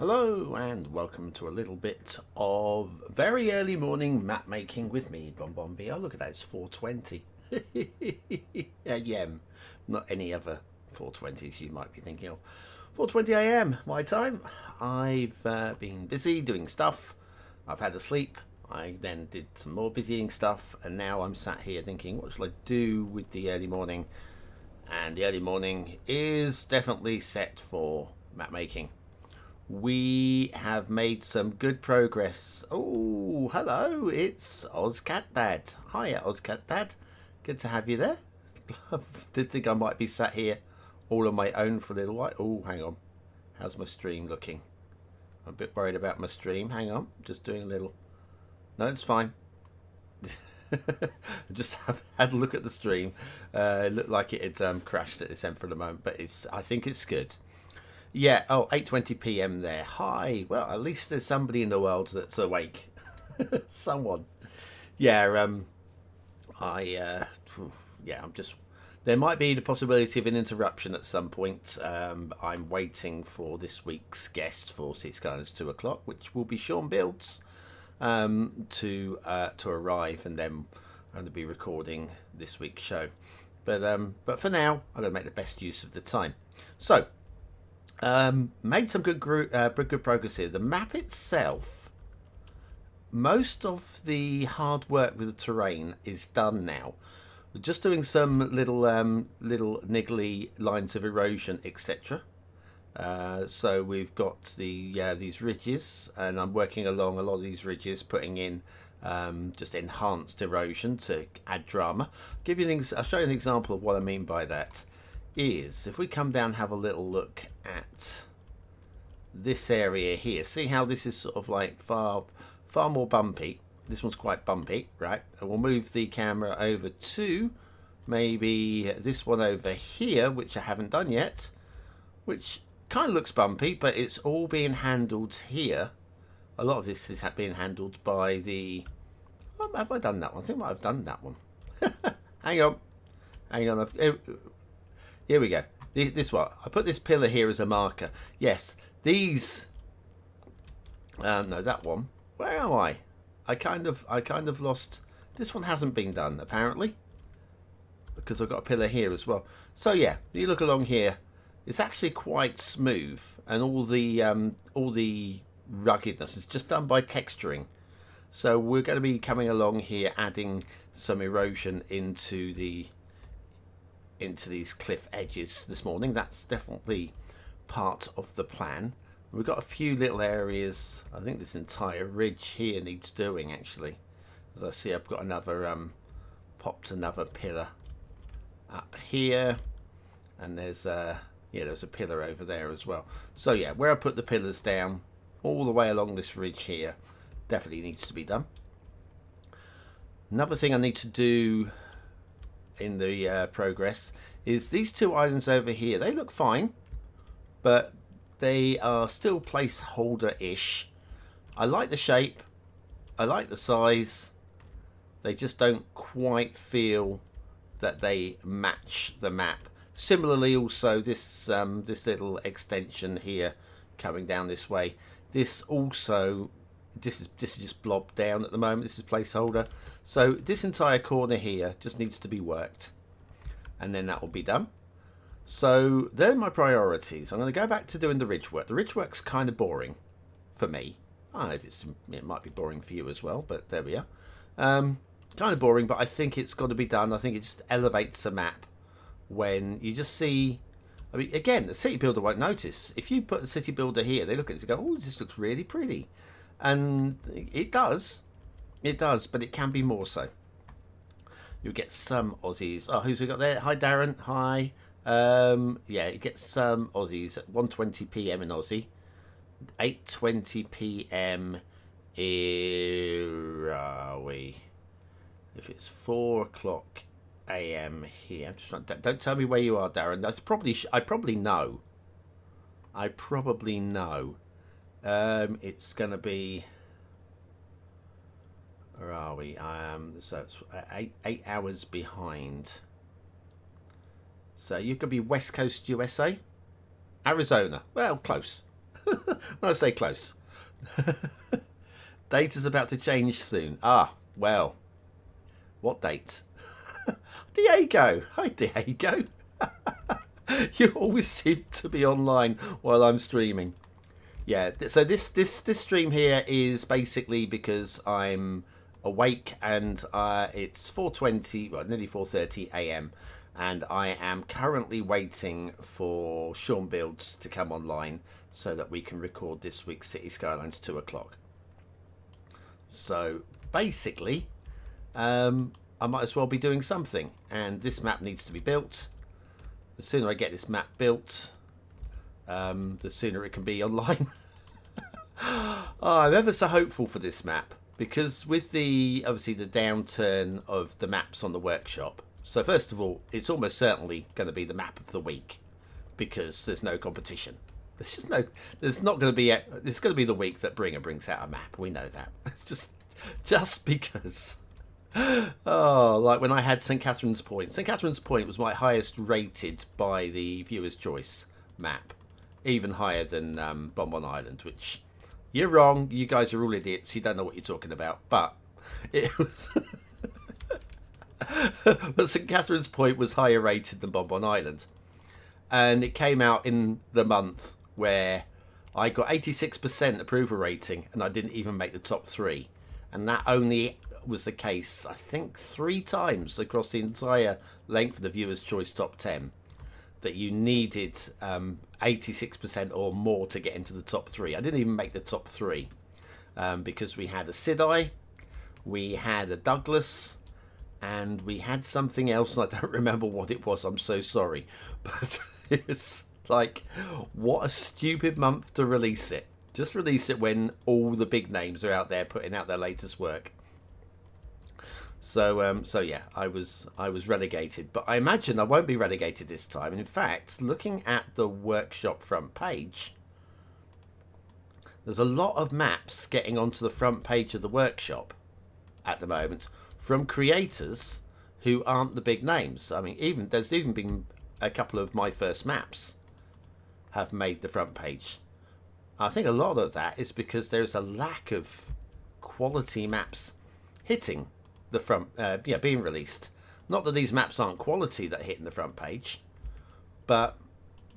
Hello and welcome to a little bit of very early morning map making with me, BonBonB. Oh, look at that, it's 4:20 a.m. Not any other 4:20s you might be thinking of. 4:20 a.m. my time. I've been busy doing stuff. I've had a sleep. I then did some more busying stuff, and now I'm sat here thinking, what shall I do with the early morning? And the early morning is definitely set for map making. We have made some good progress. Oh, hello, it's OzCatDad. Hiya, OzCatDad. Good to have you there. Did think I might be sat here all on my own for a little while. Oh, hang on. How's my stream looking? I'm a bit worried about my stream. Hang on, just doing a little... No, it's fine. Just had a look at the stream. It looked like it had crashed at this end for the moment, but I think it's good. Yeah, oh, 8:20 p.m. there. Hi. Well, at least there's somebody in the world that's awake. Someone. Yeah, I'm just... There might be the possibility of an interruption at some point. I'm waiting for this week's guest for Cities Skylines 2 o'clock, which will be Sean Builds, to arrive, and then I'm going to be recording this week's show. But for now, I'm going to make the best use of the time. So, made some good progress here. The map itself, most of the hard work with the terrain is done now. We're just doing some little niggly lines of erosion, etc. So we've got these ridges, and I'm working along a lot of these ridges, putting in just enhanced erosion to add drama. I'll show you an example of what I mean by that. Is if we come down and have a little look at this area here, see how this is sort of like far more bumpy. This one's quite bumpy, right? And we'll move the camera over to maybe this one over here, which I haven't done yet, which kind of looks bumpy, but it's all being handled here. A lot of this is being handled by the... Oh, have I done that one? I think I might have done that one. Hang on. Here we go. This one. I put this pillar here as a marker. Yes, these... no, that one. Where am I? I kind of lost... This one hasn't been done, apparently, because I've got a pillar here as well. So yeah, you look along here, it's actually quite smooth, and all the ruggedness is just done by texturing. So we're going to be coming along here, adding some erosion into these cliff edges this morning. That's definitely part of the plan. We've got a few little areas. I think this entire ridge here needs doing, actually. As I see, I've got another popped another pillar up here, and there's a pillar over there as well. So yeah, where I put the pillars down all the way along this ridge here definitely needs to be done. Another thing I need to do in the progress is these two islands over here. They look fine, but they are still placeholder-ish. I like the shape, I like the size. They just don't quite feel that they match the map. Similarly, also this little extension here coming down this way. This is just blobbed down at the moment. This is placeholder. So this entire corner here just needs to be worked, and then that will be done. So they're my priorities. I'm going to go back to doing the ridge work. The ridge work's kind of boring for me. I don't know if it might be boring for you as well, but there we are. Kind of boring, but I think it's got to be done. I think it just elevates the map when you just see... I mean, again, the city builder won't notice. If you put a city builder here, they look at it and go, oh, this looks really pretty. And it does. It does, but it can be more so. You'll get some Aussies. Oh, who's we got there? Hi, Darren. Hi. Yeah, you get some Aussies at 1:20 p.m. in Aussie. 8:20 p.m. Where are we? If it's 4 o'clock a.m. here, I'm just trying, don't tell me where you are, Darren. That's probably I probably know. It's gonna be... Where are we? So it's 8 hours behind. So you could be West Coast USA, Arizona. Well, close. When I say close. Date is about to change soon. Ah, well. What date? Diego. Hi, Diego. You always seem to be online while I'm streaming. Yeah, so this stream here is basically because I'm awake and it's 4:20, well, nearly 4:30 a.m. and I am currently waiting for Sean Builds to come online so that we can record this week's Cities Skylines 2 o'clock. So basically, I might as well be doing something, and this map needs to be built. The sooner I get this map built, the sooner it can be online. Oh, I'm ever so hopeful for this map because with the obviously the downturn of the maps on the workshop. So first of all, it's almost certainly going to be the map of the week because there's no competition. There's just no. There's not going to be. It's going to be the week that Bringer brings out a map. We know that. It's just because. Oh, like when I had St. Catherine's Point. St. Catherine's Point was my highest rated by the Viewer's Choice map. Even higher than Bonbon Island, which you're wrong. You guys are all idiots. You don't know what you're talking about. But it was... But St. Catherine's Point was higher rated than Bonbon Island. And it came out in the month where I got 86% approval rating and I didn't even make the top 3. And that only was the case, I think, 3 times across the entire length of the Viewer's Choice top 10 that you needed 86% or more to get into the top 3. I didn't even make the top 3 because we had a Sidai, we had a Douglas, and we had something else, and I don't remember what it was. I'm so sorry. But it's like, what a stupid month to release it. Just release it when all the big names are out there putting out their latest work. So yeah, I was relegated, but I imagine I won't be relegated this time. And in fact, looking at the workshop front page, there's a lot of maps getting onto the front page of the workshop at the moment from creators who aren't the big names. I mean, there's even been a couple of my first maps have made the front page. I think a lot of that is because there's a lack of quality maps hitting the front, being released. Not that these maps aren't quality that hit in the front page, but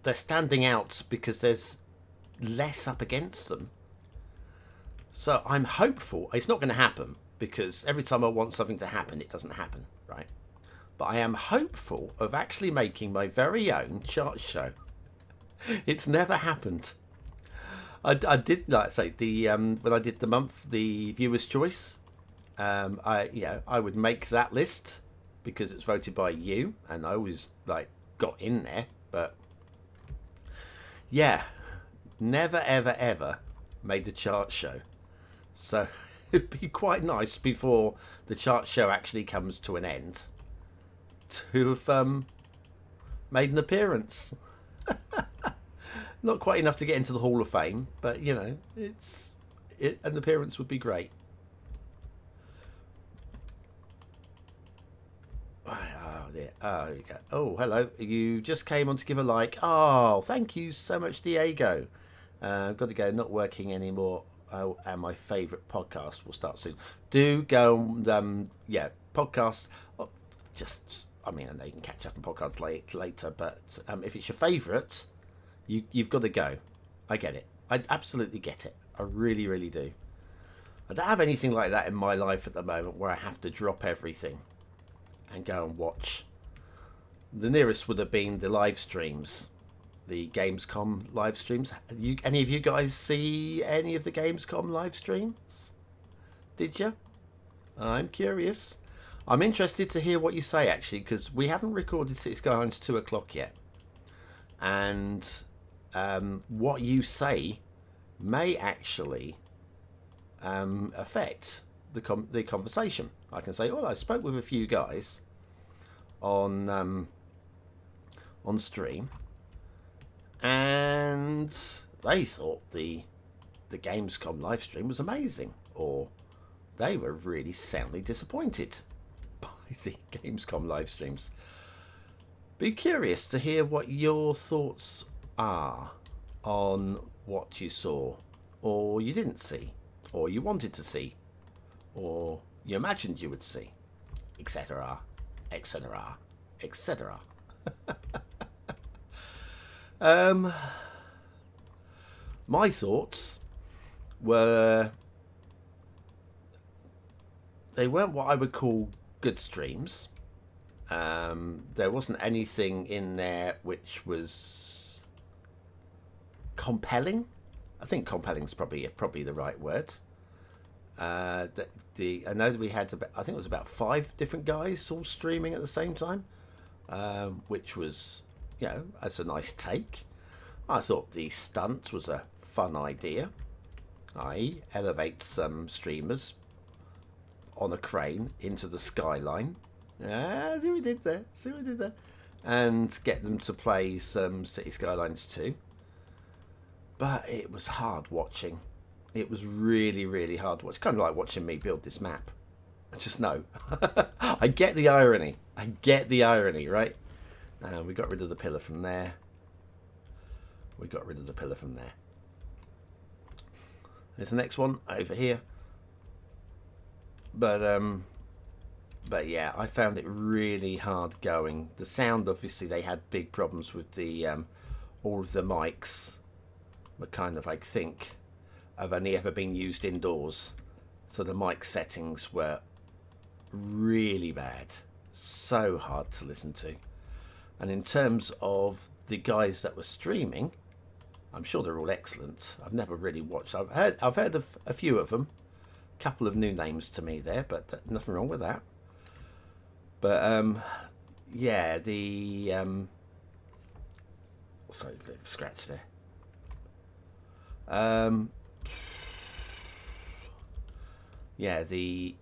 they're standing out because there's less up against them. So I'm hopeful. It's not going to happen because every time I want something to happen, it doesn't happen, right? But I am hopeful of actually making my very own chart show. It's never happened. I did, like I say, when I did the Viewer's Choice, I would make that list because it's voted by you, and I always got in there. But yeah, never ever ever made the chart show. So it'd be quite nice before the chart show actually comes to an end to have made an appearance. Not quite enough to get into the Hall of Fame, but an appearance would be great. Oh dear. Oh, there you go. Oh, hello. You just came on to give a like. Oh, thank you so much, Diego. I've got to go. Not working anymore. Oh, and my favourite podcast will start soon. Do go and podcast. Oh, I know you can catch up on podcasts later, but if it's your favourite, you've got to go. I get it. I absolutely get it. I really, really do. I don't have anything like that in my life at the moment where I have to drop everything and go and watch. The nearest would have been the live streams, the Gamescom live streams. Any of you guys see any of the Gamescom live streams? Did you? I'm curious. I'm interested to hear what you say, actually, because we haven't recorded Cities Skylines 2 o'clock yet. And what you say may actually affect the conversation. I can say, well, I spoke with a few guys on stream, and they thought the Gamescom live stream was amazing, or they were really soundly disappointed by the Gamescom live streams. Be curious to hear what your thoughts are on what you saw, or you didn't see, or you wanted to see, or you imagined you would see, etc., etc., etc. My thoughts were they weren't what I would call good streams. There wasn't anything in there which was compelling. I think compelling is probably the right word. I know that we had I think it was about 5 different guys all streaming at the same time, which was, that's a nice take. I thought the stunt was a fun idea. I elevate some streamers on a crane into the skyline. See what we did there. And get them to play some Cities Skylines 2. But it was hard watching. It was really, really hard to watch. It's kind of like watching me build this map. I just know. I get the irony. Right? We got rid of the pillar from there. There's the next one over here. But yeah, I found it really hard going. The sound, obviously, they had big problems with the all of the mics were kind of, I think, have only ever been used indoors. So the mic settings were really bad. So hard to listen to. And in terms of the guys that were streaming, I'm sure they're all excellent. I've never really watched. I've heard of a few of them. A couple of new names to me there, but nothing wrong with that. But yeah, the sorry, a bit of a scratch there. Yeah, the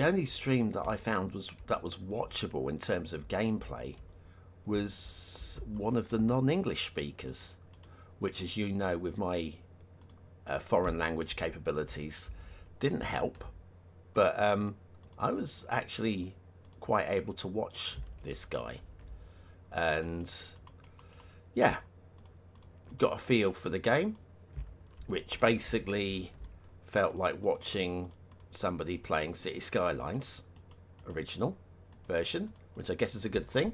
only stream that I found that was watchable in terms of gameplay was one of the non-English speakers, which, as you know, with my foreign language capabilities, didn't help. But I was actually quite able to watch this guy, and yeah, got a feel for the game, which basically felt like watching somebody playing Cities Skylines original version, which I guess is a good thing.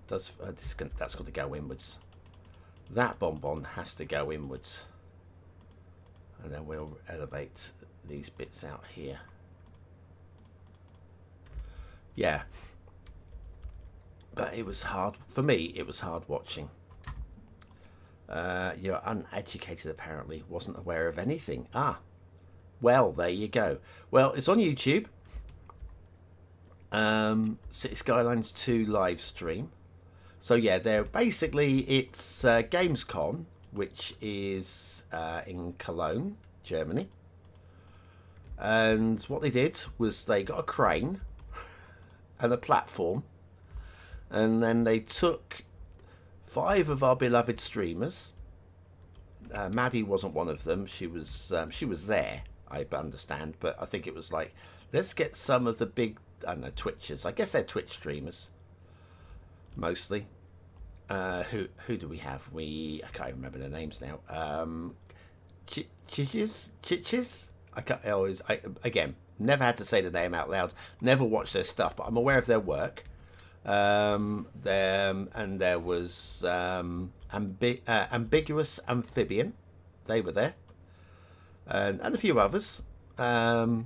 That's got to go inwards. That bonbon has to go inwards, and then we'll elevate these bits out here. Yeah, but it was hard for me. It was hard watching. You're uneducated, apparently. Wasn't aware of anything. Well, there you go. Well, it's on YouTube. Cities Skylines 2 live stream. So yeah, it's Gamescom, which is in Cologne, Germany. And what they did was they got a crane and a platform, and then they took 5 of our beloved streamers. Maddie wasn't one of them. She was there, I understand, but I think it was like, let's get some of the big, I don't know, Twitchers. I guess they're Twitch streamers mostly. Who do we have? I can't remember their names now. Chiches. Again, never had to say the name out loud. Never watched their stuff, but I'm aware of their work. And there was Ambiguous Amphibian. They were there, and a few others. And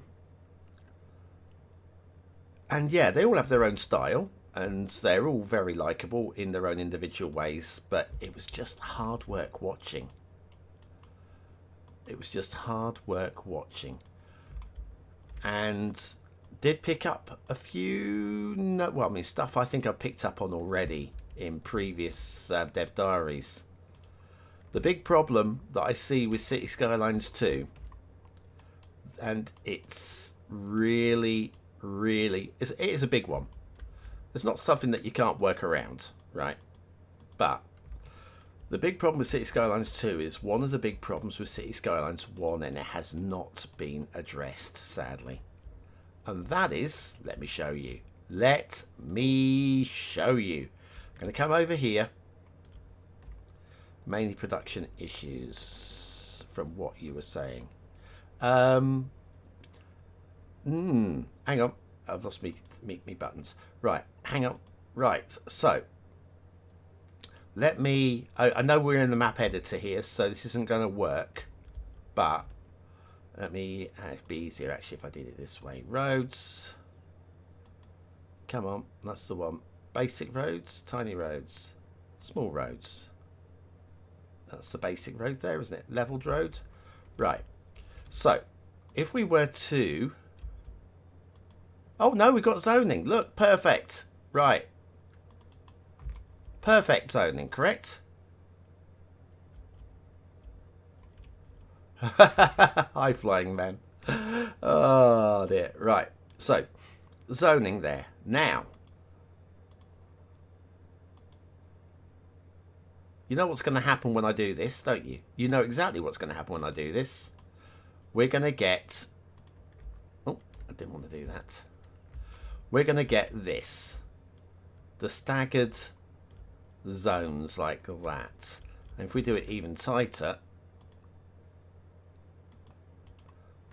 yeah, they all have their own style, and they're all very likable in their own individual ways. But it was just hard work watching. And did pick up a few, stuff I think I picked up on already in previous Dev Diaries. The big problem that I see with Cities Skylines 2, and it's really, really, it is a big one. It's not something that you can't work around, right? But the big problem with Cities Skylines 2 is one of the big problems with Cities Skylines 1, and it has not been addressed, sadly. And that is, let me show you. I'm going to come over here. Mainly production issues from what you were saying. Hang on. I've lost me buttons. Right, hang on. Right, so let me... I know we're in the map editor here, so this isn't going to work. But let me... it'd be easier actually if I did it this way. Roads. Come on, that's the one. Basic roads, tiny roads, small roads. That's the basic road there, isn't it? Leveled road. Right. So, if we were to... Oh, no, we've got zoning. Look, perfect. Right. Perfect zoning, correct? High flying man. Oh, dear. Right. So, zoning there. Now, you know what's going to happen when I do this, don't you? You know exactly what's going to happen when I do this. We're going to get... Oh, I didn't want to do that. We're going to get this. The staggered zones like that. And if we do it even tighter,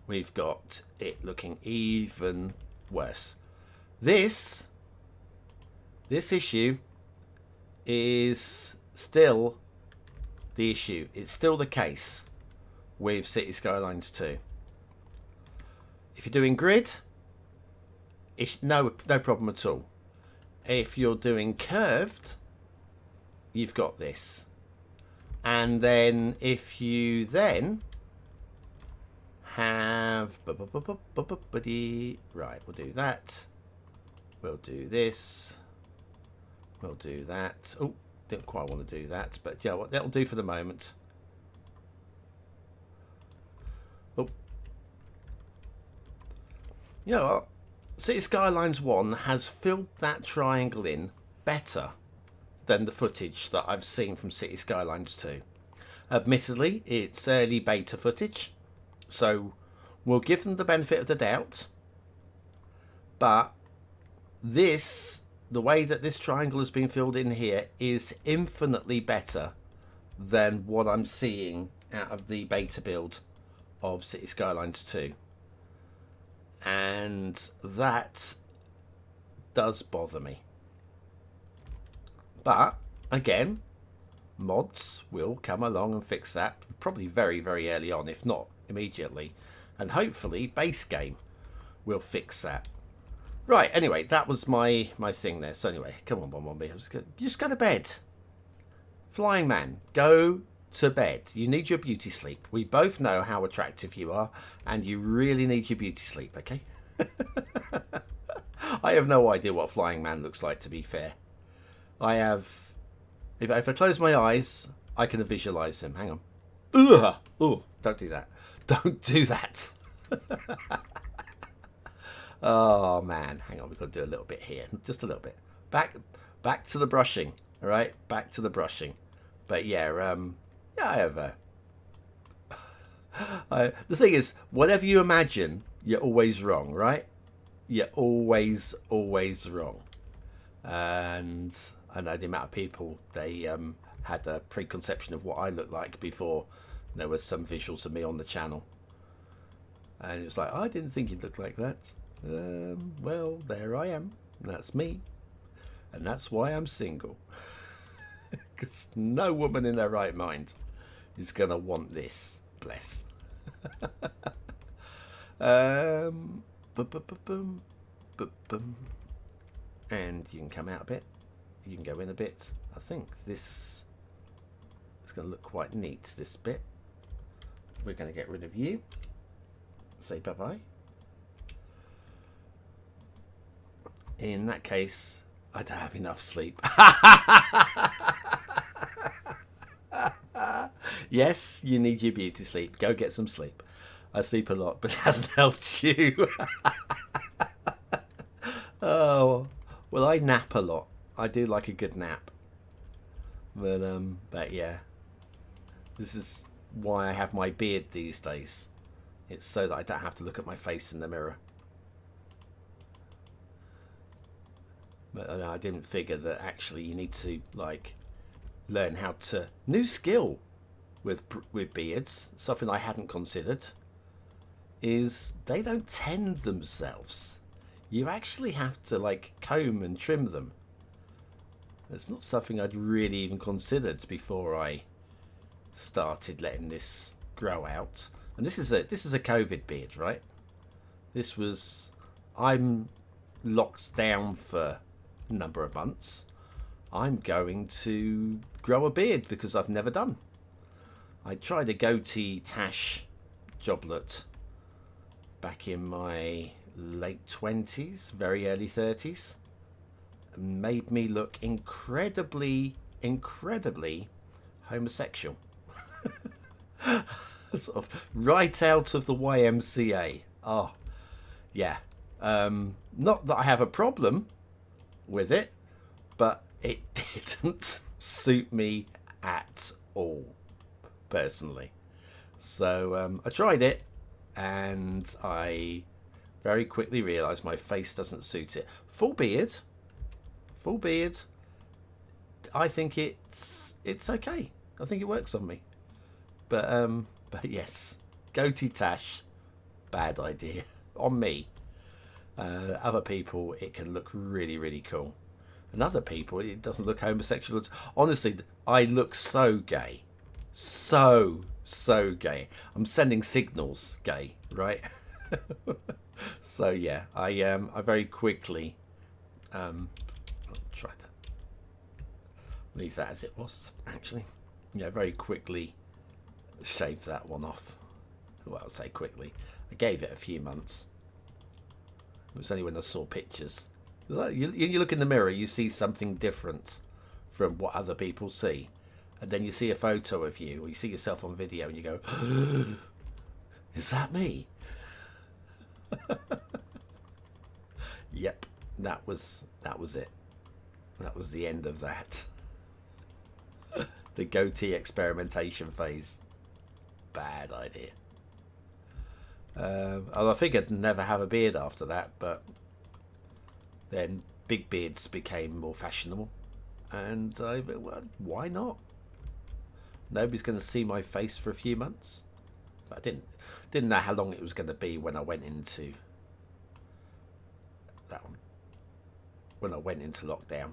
we've got it looking even worse. This issue is still the issue. It's still the case with Cities Skylines 2. If you're doing grid, it's no problem at all. If you're doing curved, you've got this. And then if you then have... Right, we'll do that. We'll do this. We'll do that. Oh, didn't quite want to do that, but yeah, what that'll do for the moment. Oh, you know what? City Skylines 1 has filled that triangle in better than the footage that I've seen from City Skylines 2. Admittedly, it's early beta footage, so we'll give them the benefit of the doubt. But this, the way that this triangle has been filled in here, is infinitely better than what I'm seeing out of the beta build of Cities Skylines 2. And that does bother me. But, again, mods will come along and fix that probably very, very early on, if not immediately. And hopefully, base game will fix that. Right, anyway, that was my thing there. So anyway, come on, BonBonB. Just go to bed. Flying man, go to bed. You need your beauty sleep. We both know how attractive you are, and you really need your beauty sleep, okay? I have no idea what Flying Man looks like, to be fair. I have... If I close my eyes, I can visualise him. Hang on. Ugh! Oh, don't do that. Don't do that. Oh, man. Hang on, we've got to do a little bit here. Just a little bit. Back to the brushing. All right? Back to the brushing. But yeah, yeah, I have the thing is, whatever you imagine, you're always wrong, right? You're always wrong. And I know the amount of people, they had a preconception of what I looked like before there was some visuals of me on the channel. And it was like, I didn't think you'd look like that. Well, there I am. That's me. And that's why I'm single. Because no woman in their right mind is going to want this. Bless. And you can come out a bit. You can go in a bit. I think this is going to look quite neat, this bit. We're going to get rid of you. Say bye-bye. In that case, I don't have enough sleep. Yes, you need your beauty sleep. Go get some sleep. I sleep a lot, but it hasn't helped you. Oh, well, I nap a lot. I do like a good nap. But yeah, this is why I have my beard these days. It's so that I don't have to look at my face in the mirror. But I didn't figure that actually you need to, like, learn how to new skill with beards. Something I hadn't considered is they don't tend themselves. You actually have to like comb and trim them. It's not something I'd really even considered before I started letting this grow out. And this is a COVID beard, right? I'm locked down for a number of months. I'm going to grow a beard because I've never done. I tried a goatee tash joblet back in my late 20s, very early 30s. Made me look incredibly homosexual. Sort of right out of the YMCA. Oh, yeah. Not that I have a problem with it, but it didn't suit me at all, personally. So I tried it, and I very quickly realised my face doesn't suit it. Full beard, I think it's okay. I think it works on me. But yes, goatee tash, bad idea on me. Other people, it can look really cool, and other people, it doesn't look homosexual. Honestly, I look so gay, so gay. I'm sending signals, gay, right? So yeah, I very quickly try that. Leave that as it was, actually. Yeah, very quickly shaved that one off. Well, I'll say quickly. I gave it a few months. It was only when I saw pictures. You look in the mirror, you see something different from what other people see. And then you see a photo of you, or you see yourself on video, and you go, is that me? Yep, that was it. That was the end of that. The goatee experimentation phase. Bad idea. I think I'd never have a beard after that, but then big beards became more fashionable, and well, why not? Nobody's going to see my face for a few months. But I didn't know how long it was going to be when I went into that one. When I went into lockdown,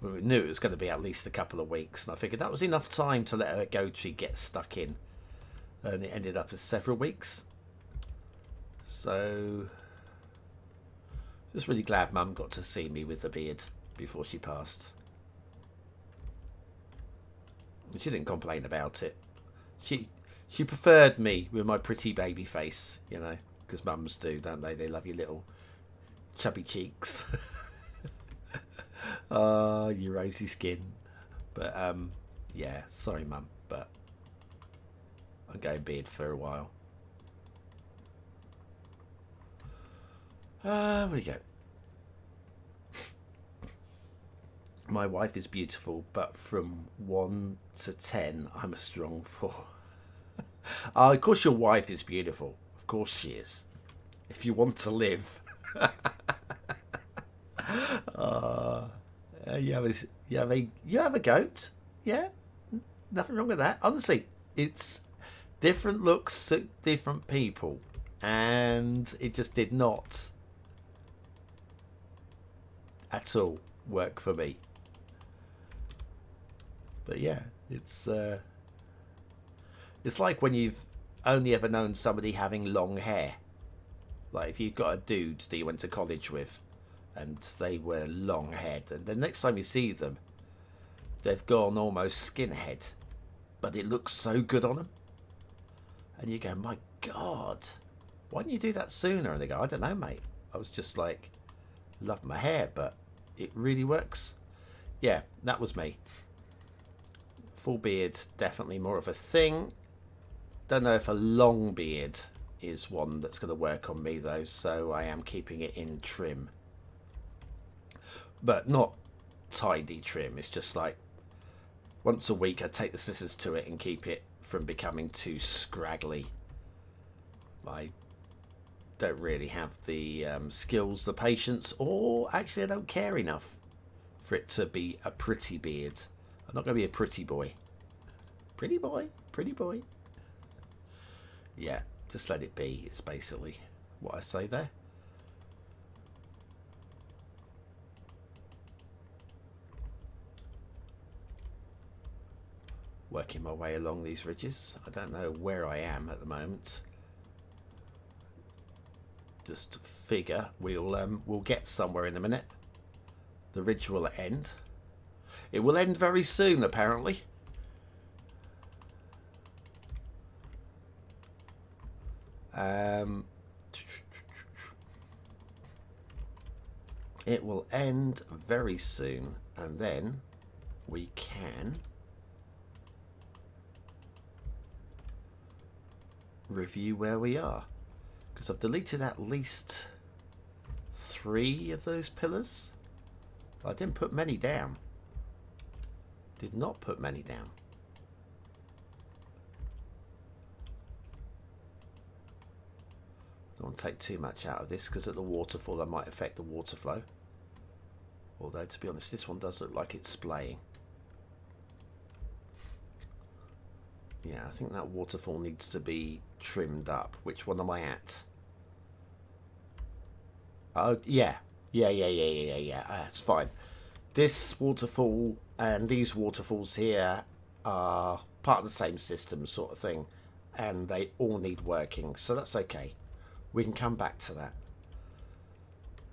we knew it was going to be at least a couple of weeks, and I figured that was enough time to let a goatee get stuck in, and it ended up as several weeks. So just really glad Mum got to see me with the beard before she passed. She didn't complain about it. She preferred me with my pretty baby face, you know, because mums do, don't they? They love your little chubby cheeks. Oh, your rosy skin. But yeah, sorry Mum, but I'm going beard for a while. Where we go. My wife is beautiful, but from 1 to 10, I'm a strong 4. Of course your wife is beautiful. Of course she is. If you want to live. You have a goat. Yeah, nothing wrong with that. Honestly, it's different looks suit different people, and it just did not at all work for me. But yeah, it's like when you've only ever known somebody having long hair. Like if you've got a dude that you went to college with and they were long haired, and the next time you see them, they've gone almost skinhead, but it looks so good on them. And you go, my God, why didn't you do that sooner? And they go, I don't know, mate. I was just like, love my hair, but it really works. Yeah, that was me. Full beard, definitely more of a thing. Don't know if a long beard is one that's going to work on me though, so I am keeping it in trim. But not tidy trim, it's just like once a week I take the scissors to it and keep it from becoming too scraggly. I don't really have the skills, the patience, or actually I don't care enough for it to be a pretty beard. not going to be a pretty boy. Pretty boy, pretty boy. Yeah, just let it be. It's basically what I say there. Working my way along these ridges. I don't know where I am at the moment. Just figure we'll get somewhere in a minute. The ridge will end. It will end very soon, apparently. It will end very soon, and then we can review where we are, because I've deleted at least 3 of those pillars. I didn't put many down. Did not put many down. Don't want to take too much out of this, because at the waterfall that might affect the water flow. Although, to be honest, this one does look like it's splaying. Yeah, I think that waterfall needs to be trimmed up. Which one am I at? Oh, yeah. Yeah. That's fine. This waterfall and these waterfalls here are part of the same system sort of thing. And they all need working. So that's okay. We can come back to that.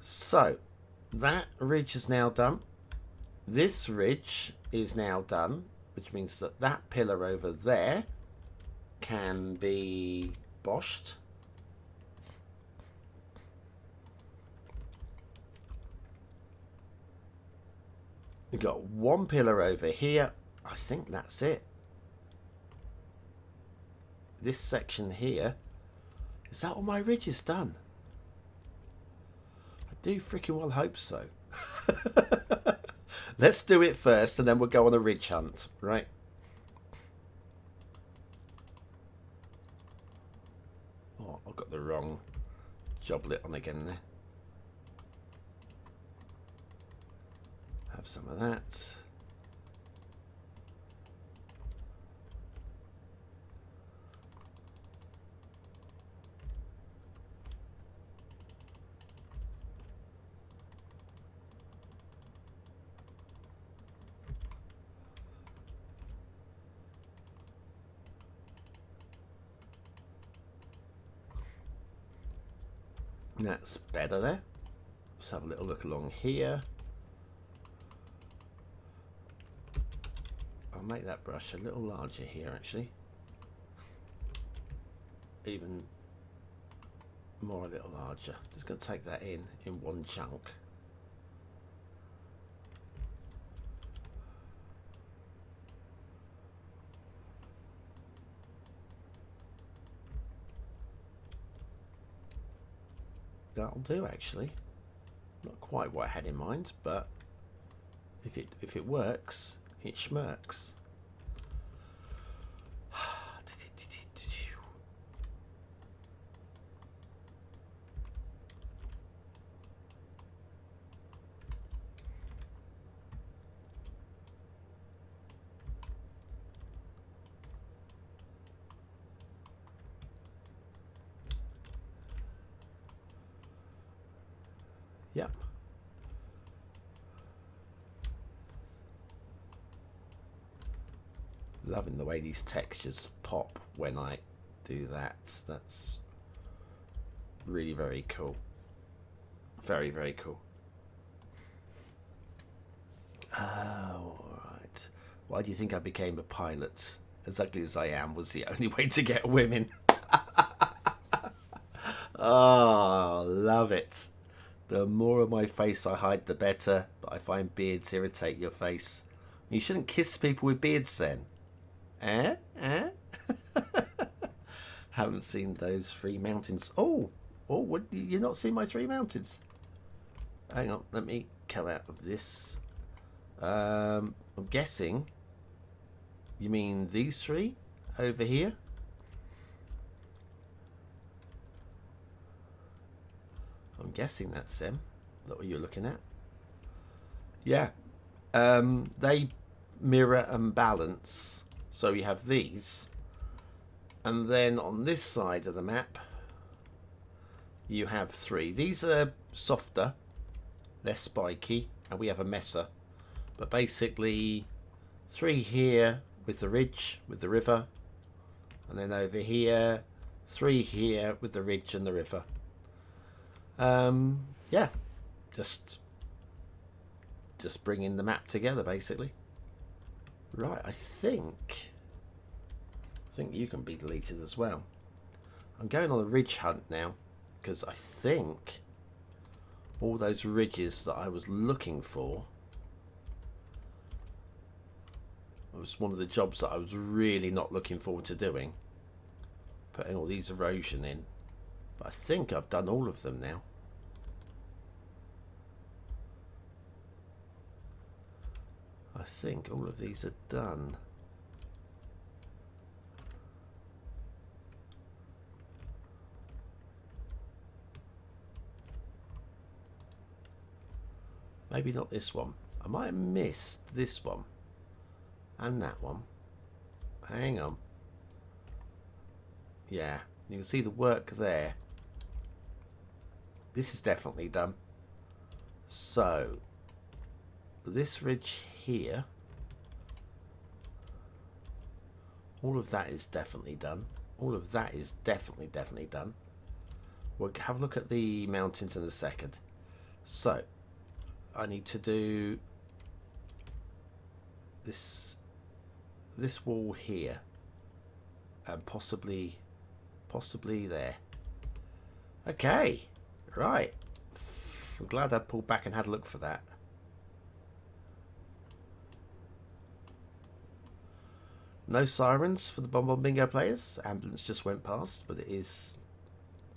So, that ridge is now done. This ridge is now done, which means that that pillar over there can be boshed. We've got one pillar over here. I think that's it. This section here. Is that all my ridges done? I do freaking well hope so. Let's do it first, and then we'll go on a ridge hunt, right? Oh, I've got the wrong joblet on again there. Have some of that. That's better there. Let's have a little look along here. I'll make that brush a little larger here, actually. Even more a little larger. Just going to take that in one chunk. That'll do, actually. Not quite what I had in mind, but if it works, it schmirks. Yep. Loving the way these textures pop when I do that. That's really very cool. Very, very cool. Oh, right. Why do you think I became a pilot? As ugly as I am was the only way to get women. Oh, love it. The more of my face I hide, the better. But I find beards irritate your face. You shouldn't kiss people with beards then. Eh? Haven't seen those 3 mountains. Oh, what, you not seen my 3 mountains? Hang on, let me come out of this. I'm guessing you mean these 3 over here. I'm guessing that's them. Is that what you're looking at? Yeah. They mirror and balance. So you have these, and then on this side of the map you have 3. These are softer, less spiky, and we have a messer. But basically 3 here with the ridge, with the river, and then over here 3 here with the ridge and the river. Yeah, just bringing the map together basically. Right, I think you can be deleted as well. I'm going on a ridge hunt now, because I think all those ridges that I was looking for was one of the jobs that I was really not looking forward to doing, putting all these erosion in. But I think I've done all of them now. I think all of these are done. Maybe not this one. I might have missed this one. And that one. Hang on. Yeah, you can see the work there. This is definitely done. So, this ridge here. All of that is definitely done. All of that is definitely done. We'll have a look at the mountains in a second. So, I need to do this wall here, and possibly there. Okay, right. I'm glad I pulled back and had a look for that. No sirens for the BonBonB Bingo players. Ambulance just went past, but it is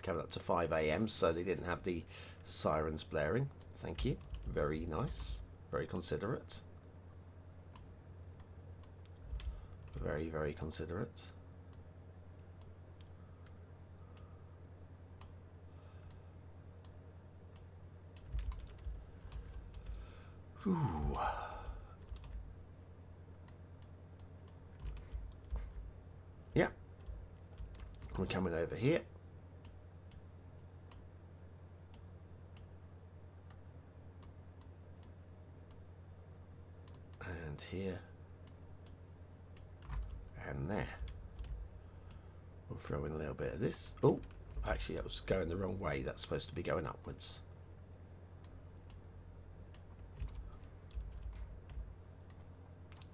coming up to 5 AM, so they didn't have the sirens blaring. Thank you. Very nice. Very considerate. Very, very considerate. Ooh. Yeah. We're coming over here. And here. And there. We'll throw in a little bit of this. Oh, actually that was going the wrong way. That's supposed to be going upwards.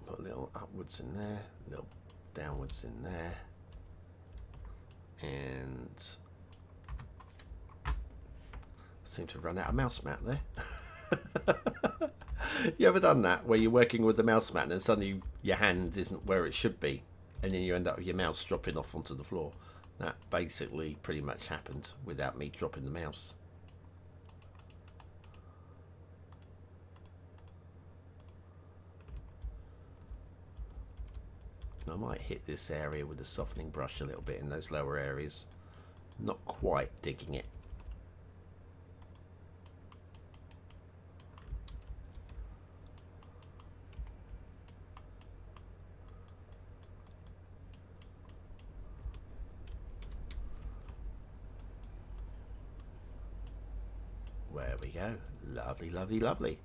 Put a little upwards in there, a little downwards in there. And I seem to have run out of mouse mat there. You ever done that where you're working with the mouse mat and then suddenly your hand isn't where it should be, and then you end up with your mouse dropping off onto the floor? That basically pretty much happened without me dropping the mouse. I might hit this area with a softening brush a little bit in those lower areas. Not quite digging it. There we go. Lovely, lovely, lovely.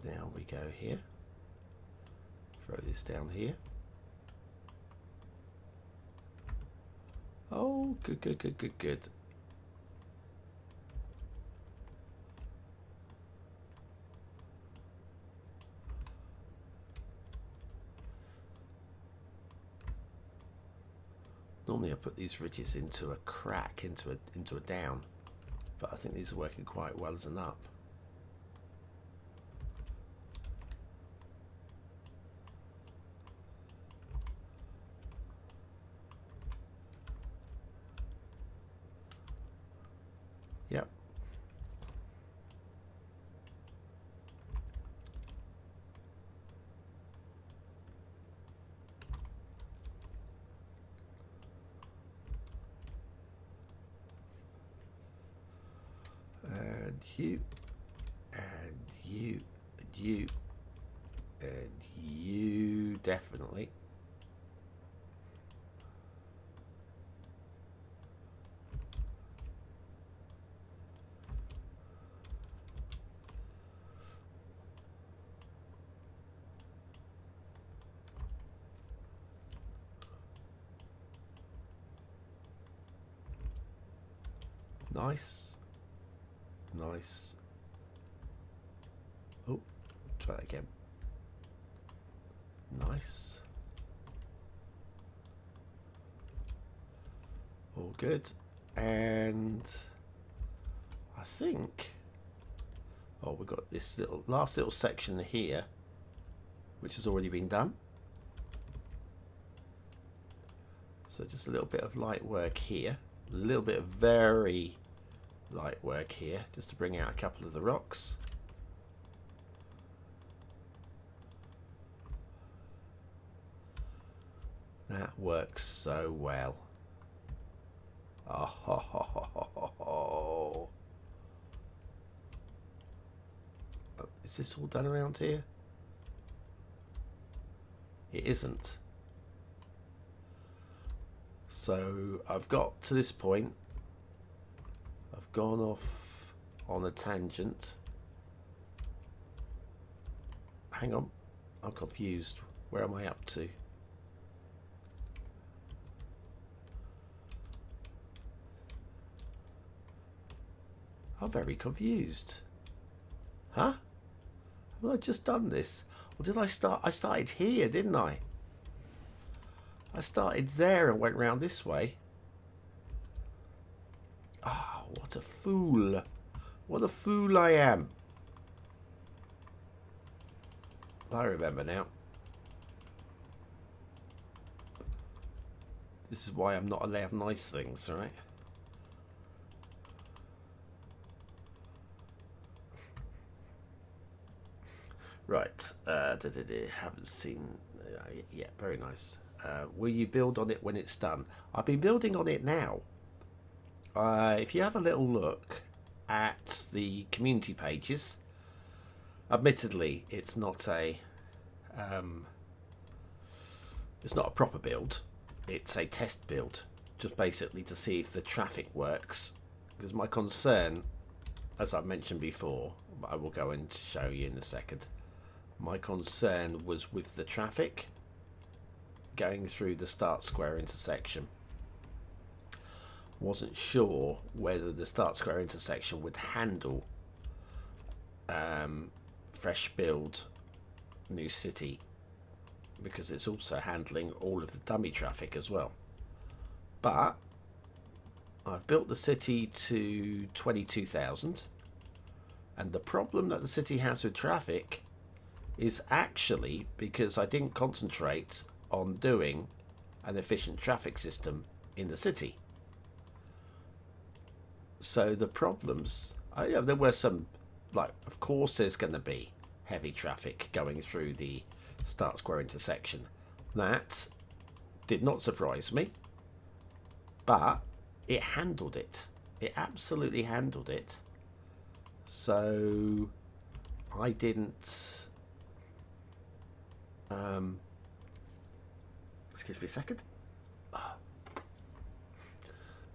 Now we go here. Throw this down here. Oh, good, good, good, good, good. Normally I put these ridges into a crack, into a down, but I think these are working quite well as an up. Yep. you, and you, and you, and you, definitely. Nice. Nice. Oh, try that again. Nice. All good. And I think, oh, we've got this last little section here, which has already been done. So just a little bit of light work here. A little bit of very light work here, just to bring out a couple of the rocks. That works so well. Oh, ho, ho, ho, ho, ho. Is this all done around here? It isn't. So I've got to this point. I've gone off on a tangent. Hang on, I'm confused. Where am I up to? I'm very confused. Huh? Have I just done this? Or did I start? I started here, didn't I? I started there and went round this way. Ah, oh, what a fool. What a fool I am. I remember now. This is why I'm not allowed nice things, right? Right. Haven't seen... yeah, very nice. Will you build on it when it's done? I've been building on it now. If you have a little look at the community pages, admittedly, it's not a proper build. It's a test build, just basically to see if the traffic works. Because my concern, as I've mentioned before, I will go and show you in a second. My concern was with the traffic going through the start square intersection. Wasn't sure whether the start square intersection would handle fresh build new city, because it's also handling all of the dummy traffic as well. But I've built the city to 22,000, and the problem that the city has with traffic is actually because I didn't concentrate on doing an efficient traffic system in the city. So the problems, there were some, like, of course there's going to be heavy traffic going through the start square intersection. That did not surprise me, but it handled it. It absolutely handled it. So I didn't... excuse me a second.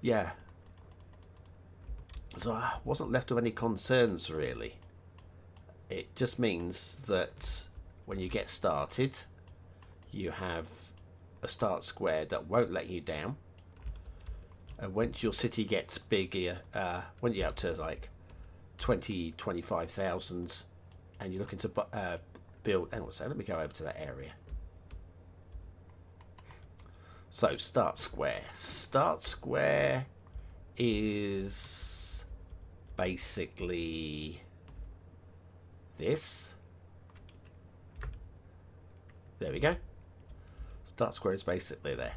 Yeah. So I wasn't left with any concerns, really. It just means that when you get started, you have a start square that won't let you down. And once your city gets bigger, when you're up to like 25,000 and you're looking to build... hang on a second, let me go over to that area. So, start square. Start square is basically this. There we go. Start square is basically there.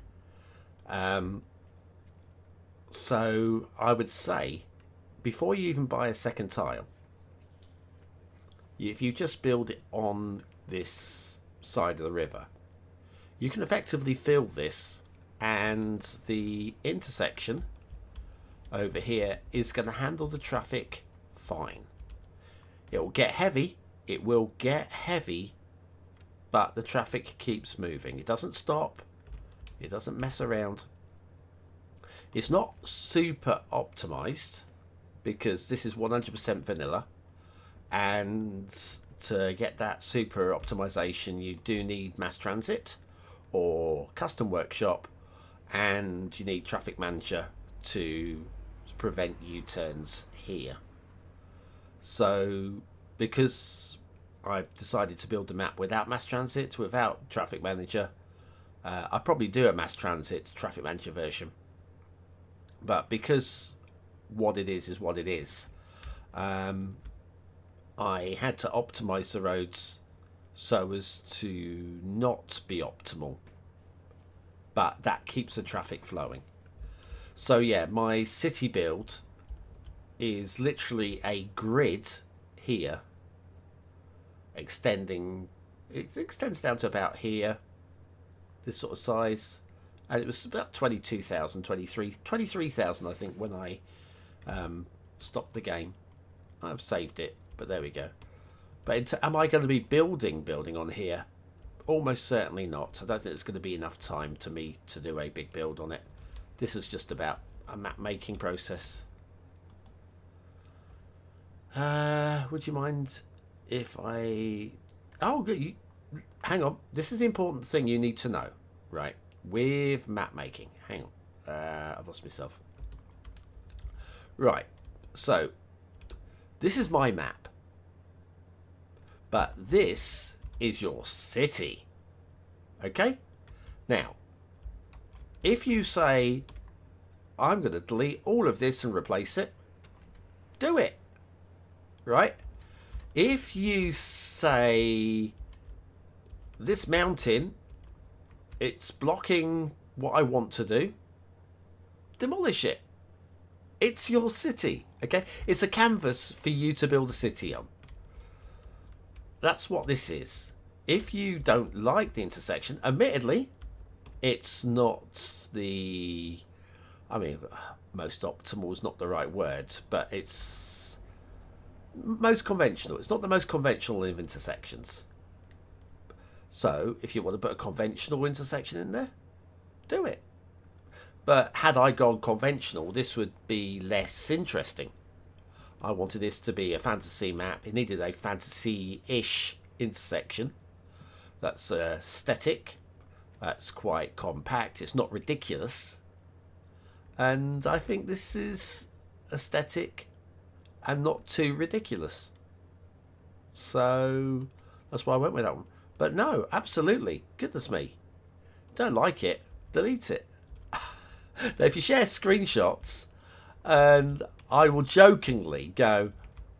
So, I would say, before you even buy a second tile, if you just build it on this side of the river, you can effectively fill this, and the intersection over here is going to handle the traffic fine. It will get heavy. It will get heavy. But the traffic keeps moving. It doesn't stop. It doesn't mess around. It's not super optimized because this is 100% vanilla. And to get that super optimization, you do need mass transit or custom workshop, and you need traffic manager to prevent U-turns here. So because I've decided to build a map without mass transit, without traffic manager, I'll probably do a mass transit traffic manager version. But because what it is what it is, I had to optimize the roads so as to not be optimal, but that keeps the traffic flowing. So yeah, my city build is literally a grid here, extending. It extends down to about here, this sort of size, and it was about 22,000, 23,000 I think when I stopped the game. I've saved it, but there we go. But am I going to be building on here? Almost certainly not. I don't think there's going to be enough time to me to do a big build on it. This is just about a map making process. Would you mind if I... Oh, hang on. This is the important thing you need to know, right? With map making. Hang on. I've lost myself. Right. So, this is my map. But this is your city. Okay? Now, if you say, I'm going to delete all of this and replace it, do it. Right? If you say, this mountain, it's blocking what I want to do, demolish it. It's your city. Okay? It's a canvas for you to build a city on. That's what this is. If you don't like the intersection, admittedly, it's not the... I mean, most optimal is not the right word, but it's most conventional. It's not the most conventional of intersections. So, if you want to put a conventional intersection in there, do it. But had I gone conventional, this would be less interesting. I wanted this to be a fantasy map. It needed a fantasy-ish intersection. That's aesthetic. That's quite compact. It's not ridiculous. And I think this is aesthetic and not too ridiculous. So that's why I went with that one. But no, absolutely. Goodness me. Don't like it, delete it. Now, if you share screenshots, and I will jokingly go,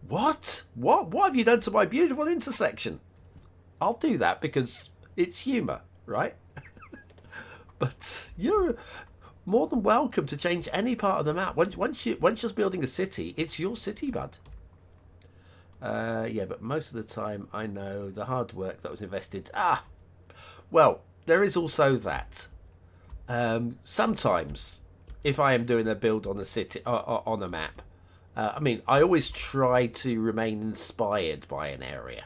What have you done to my beautiful intersection? I'll do that because it's humour, right? But you're more than welcome to change any part of the map. Once you're building a city, it's your city, bud. Yeah, but most of the time I know the hard work that was invested. Well, there is also that. Sometimes, if I am doing a build on a city on a map, I mean, I always try to remain inspired by an area,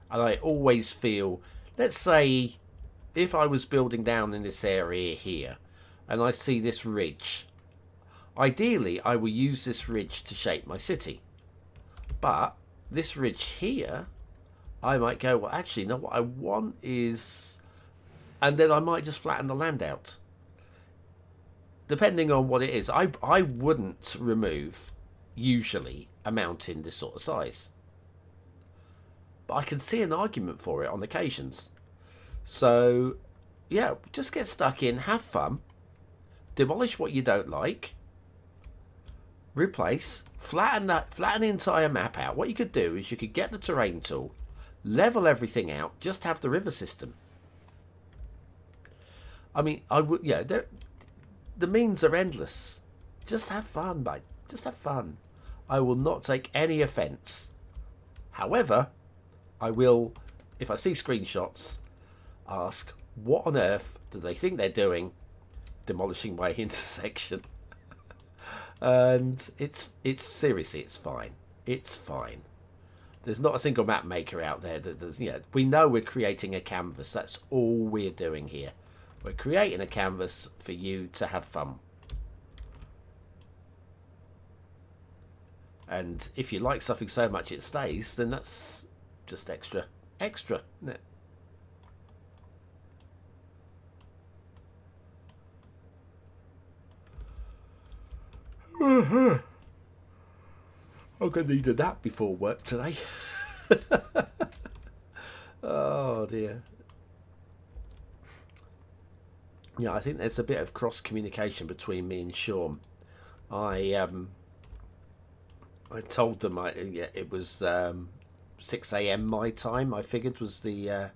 and I always feel, let's say, if I was building down in this area here, and I see this ridge, ideally I will use this ridge to shape my city. But this ridge here, I might go, well, actually, no, what I want is... And then I might just flatten the land out. Depending on what it is. I wouldn't remove, usually, a mountain this sort of size. But I can see an argument for it on occasions. So, yeah, just get stuck in, have fun. Demolish what you don't like. Replace. Flatten the entire map out. What you could do is you could get the terrain tool, level everything out, just have the river system. I mean, I would, yeah, the means are endless. Just have fun, mate. Just have fun. I will not take any offence. However, I will, if I see screenshots, ask, what on earth do they think they're doing demolishing my intersection? And it's seriously, it's fine. It's fine. There's not a single map maker out there that does, you know, we know we're creating a canvas. That's all we're doing here. We're creating a canvas for you to have fun. And if you like something so much it stays, then that's just extra, isn't it? I'm going to need a nap before work today. Oh dear. Yeah, I think there's a bit of cross communication between me and Sean. I told them it was 6 a.m. my time. I figured was the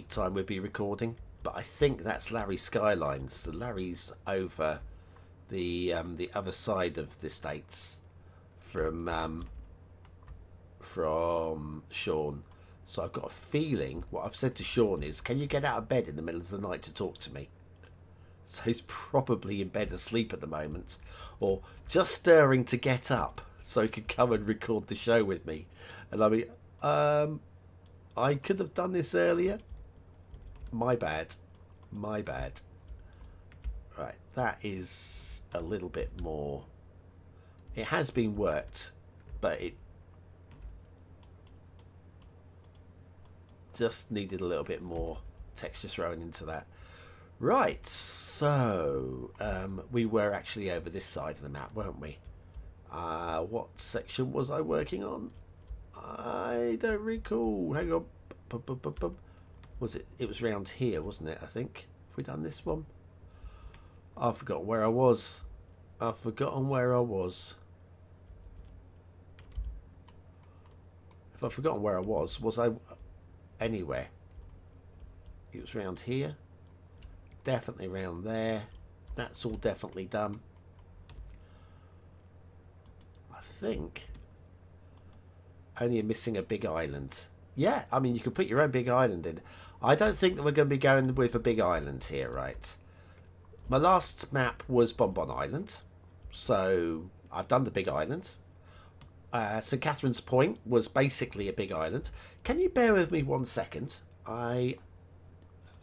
time we'd be recording, but I think that's Larry's Skylines. So Larry's over the other side of the States from Sean. So I've got a feeling what I've said to Sean is, can you get out of bed in the middle of the night to talk to me? So he's probably in bed asleep at the moment, or just stirring to get up so he could come and record the show with me. And I mean, I could have done this earlier. My bad. Right, that is a little bit more. It has been worked, but it just needed a little bit more texture thrown into that. Right, so we were actually over this side of the map, weren't we? What section was I working on? I don't recall. Hang on. Was it? It was round here, wasn't it? I think. Have we done this one? I've forgotten where I was. I've forgotten where I was. If I've forgotten where I was I anywhere? It was round here. Definitely round there. That's all definitely done. I think only missing a big island. Yeah, I mean, you could put your own big island in. I don't think that we're going to be going with a big island here, right? My last map was BonBonB Island, so I've done the big island. St. Catherine's Point was basically a big island. Can you bear with me 1 second? I'm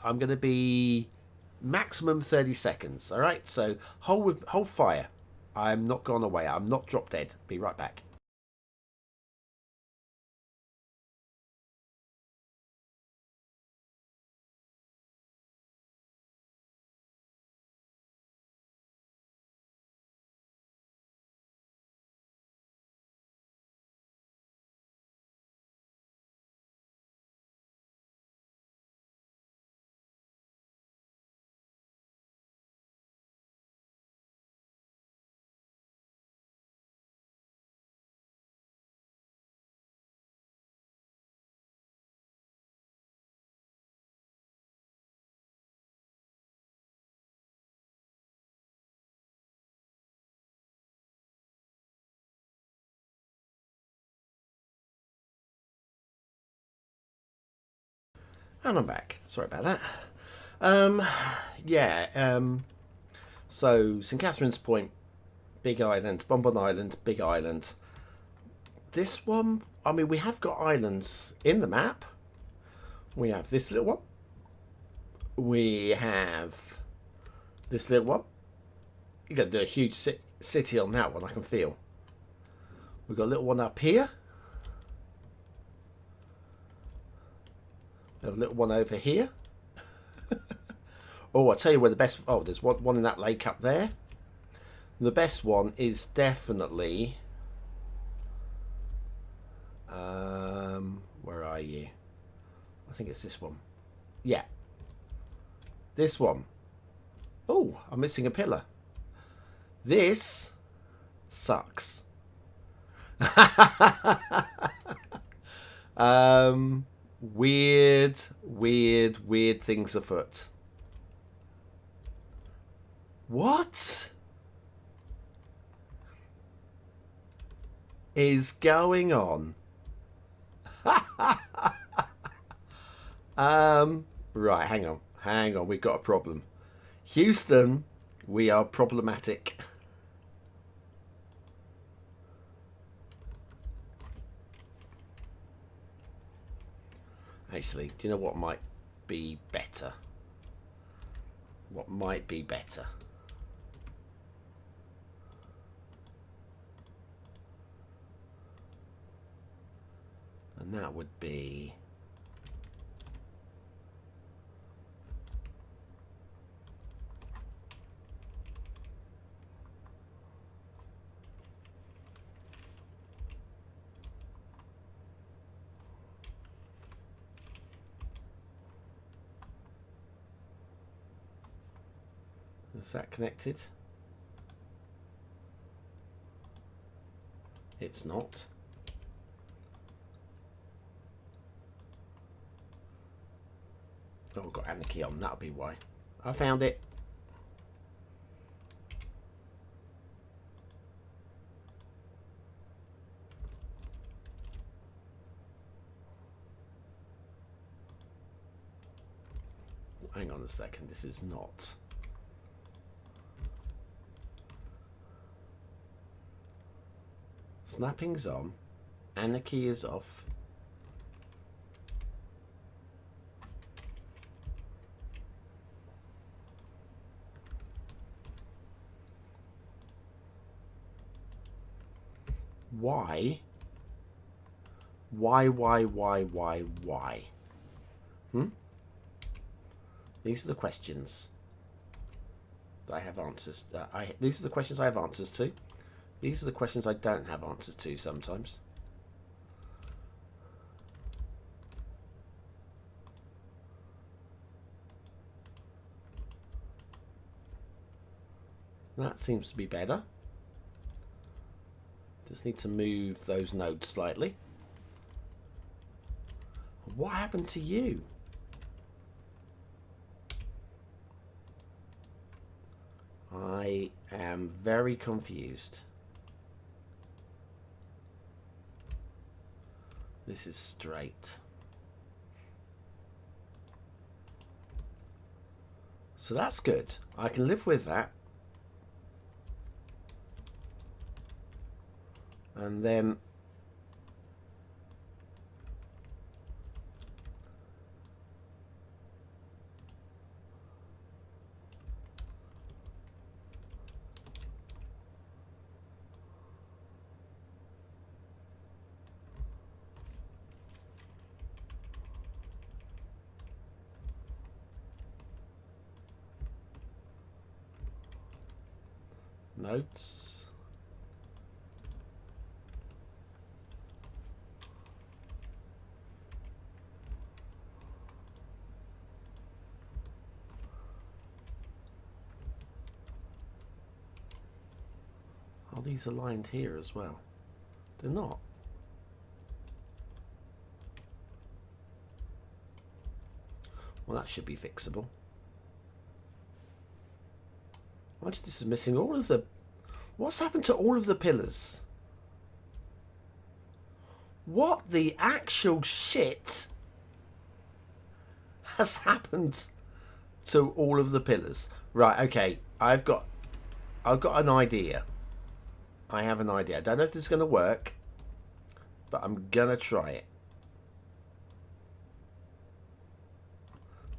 going to be maximum 30 seconds, all right? So hold fire. I'm not gone away. I'm not drop dead. Be right back. And I'm back. Sorry about that. So St. Catherine's Point, big island. BonBonB Island, big island. This one, I mean, we have got islands in the map. We have this little one. We have this little one. You're going to do a huge city on that one, I can feel. We've got a little one up here. A little one over here. Oh, I'll tell you where the best... Oh, there's one in that lake up there. The best one is definitely... where are you? I think it's this one. Yeah. This one. Oh, I'm missing a pillar. This sucks. Weird things afoot. What is going on? Right, hang on, we've got a problem. Houston, we are problematic. Actually, do you know what might be better? What might be better? And that would be... Is that connected? It's not. Oh, we've got anarchy on. That'll be why. I found it. Hang on a second. This is not. Snapping's on. Anarchy is off. Why? Why? These are the questions that I have answers. These are the questions I have answers to. These are the questions I don't have answers to sometimes. That seems to be better. Just need to move those nodes slightly. What happened to you? I am very confused. This is straight. So that's good. I can live with that. And then notes. Are these aligned here as well? They're not. Well, that should be fixable. Watch, this is missing all of the... What's happened to all of the pillars? What the actual shit has happened to all of the pillars? Right, okay. I've got an idea. I have an idea. I don't know if this is going to work, but I'm going to try it.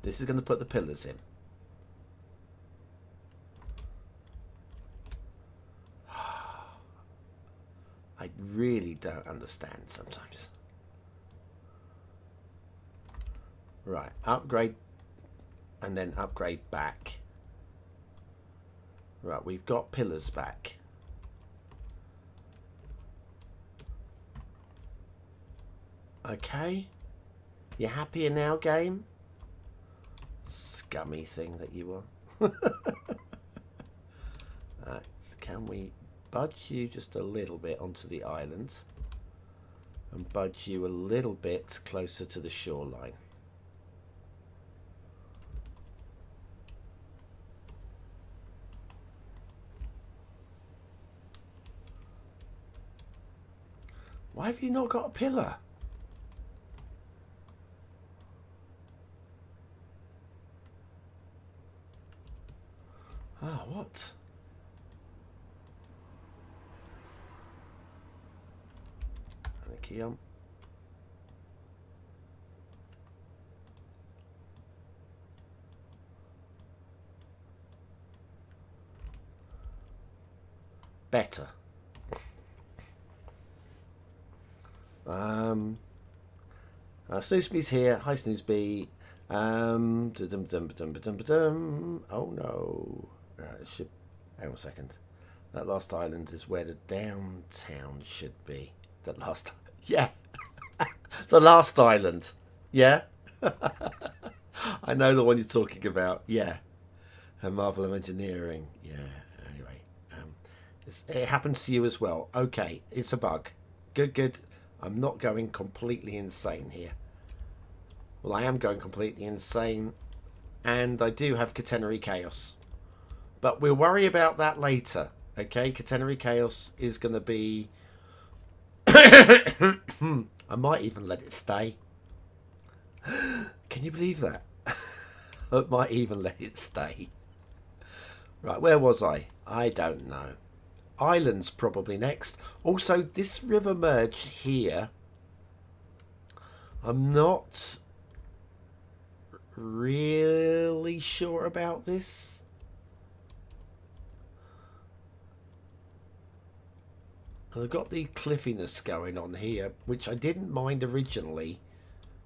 This is going to put the pillars in. I really don't understand sometimes. Right, upgrade and then upgrade back. Right, we've got pillars back. Okay. You happier now, game? Scummy thing that you are. Right, can we budge you just a little bit onto the island and budge you a little bit closer to the shoreline? Why have you not got a pillar? Ah, what? Anarchy on. better. Snoozby's here. Hi, Snoozby. Oh no. Right, hang on a second. That last island is where the downtown should be. That last, yeah, the last island. Yeah, I know the one you're talking about. Yeah, and Marvel of Engineering. Yeah. Anyway, it happens to you as well. Okay, it's a bug. Good. I'm not going completely insane here. Well, I am going completely insane, and I do have Catenary Chaos. But we'll worry about that later. Okay, Catenary Chaos is going to be... I might even let it stay. Can you believe that? I might even let it stay. Right, where was I? I don't know. Islands probably next. Also, this river merge here, I'm not really sure about this. I've got the cliffiness going on here, which I didn't mind originally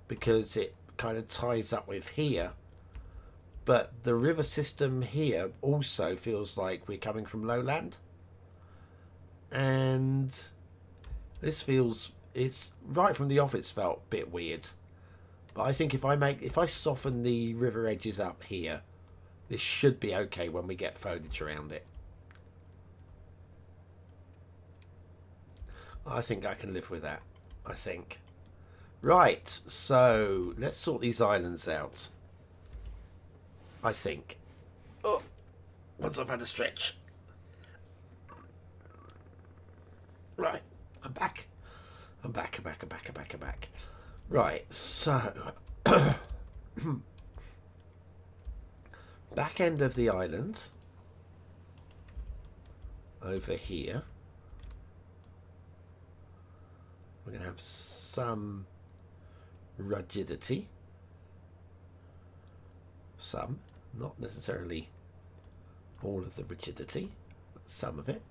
because it kind of ties up with here. But the river system here also feels like we're coming from lowland. And this feels, it's right from the off, it's felt a bit weird. But I think if I soften the river edges up here, this should be okay when we get foliage around it. I think I can live with that. I think. Right, so let's sort these islands out. I think. Oh, once I've had a stretch. Right, I'm back. I'm back. Right, so back end of the island over here. We're going to have some rigidity. Some, not necessarily all of the rigidity, but some of it.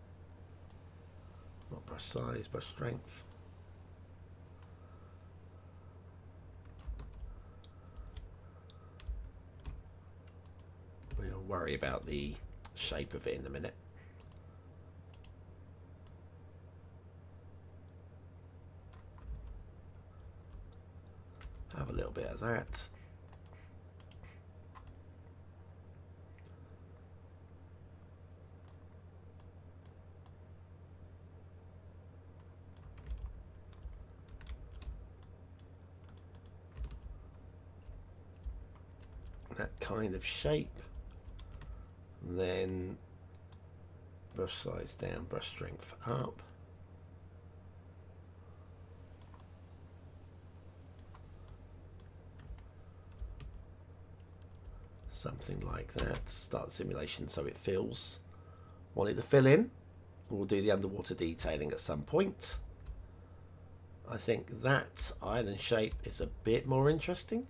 Not brush size, brush strength. We'll worry about the shape of it in a minute. Have a little bit of that. That kind of shape. Then brush size down, brush strength up. Something like that. Start simulation so it fills. Want it to fill in. We'll do the underwater detailing at some point. I think that island shape is a bit more interesting.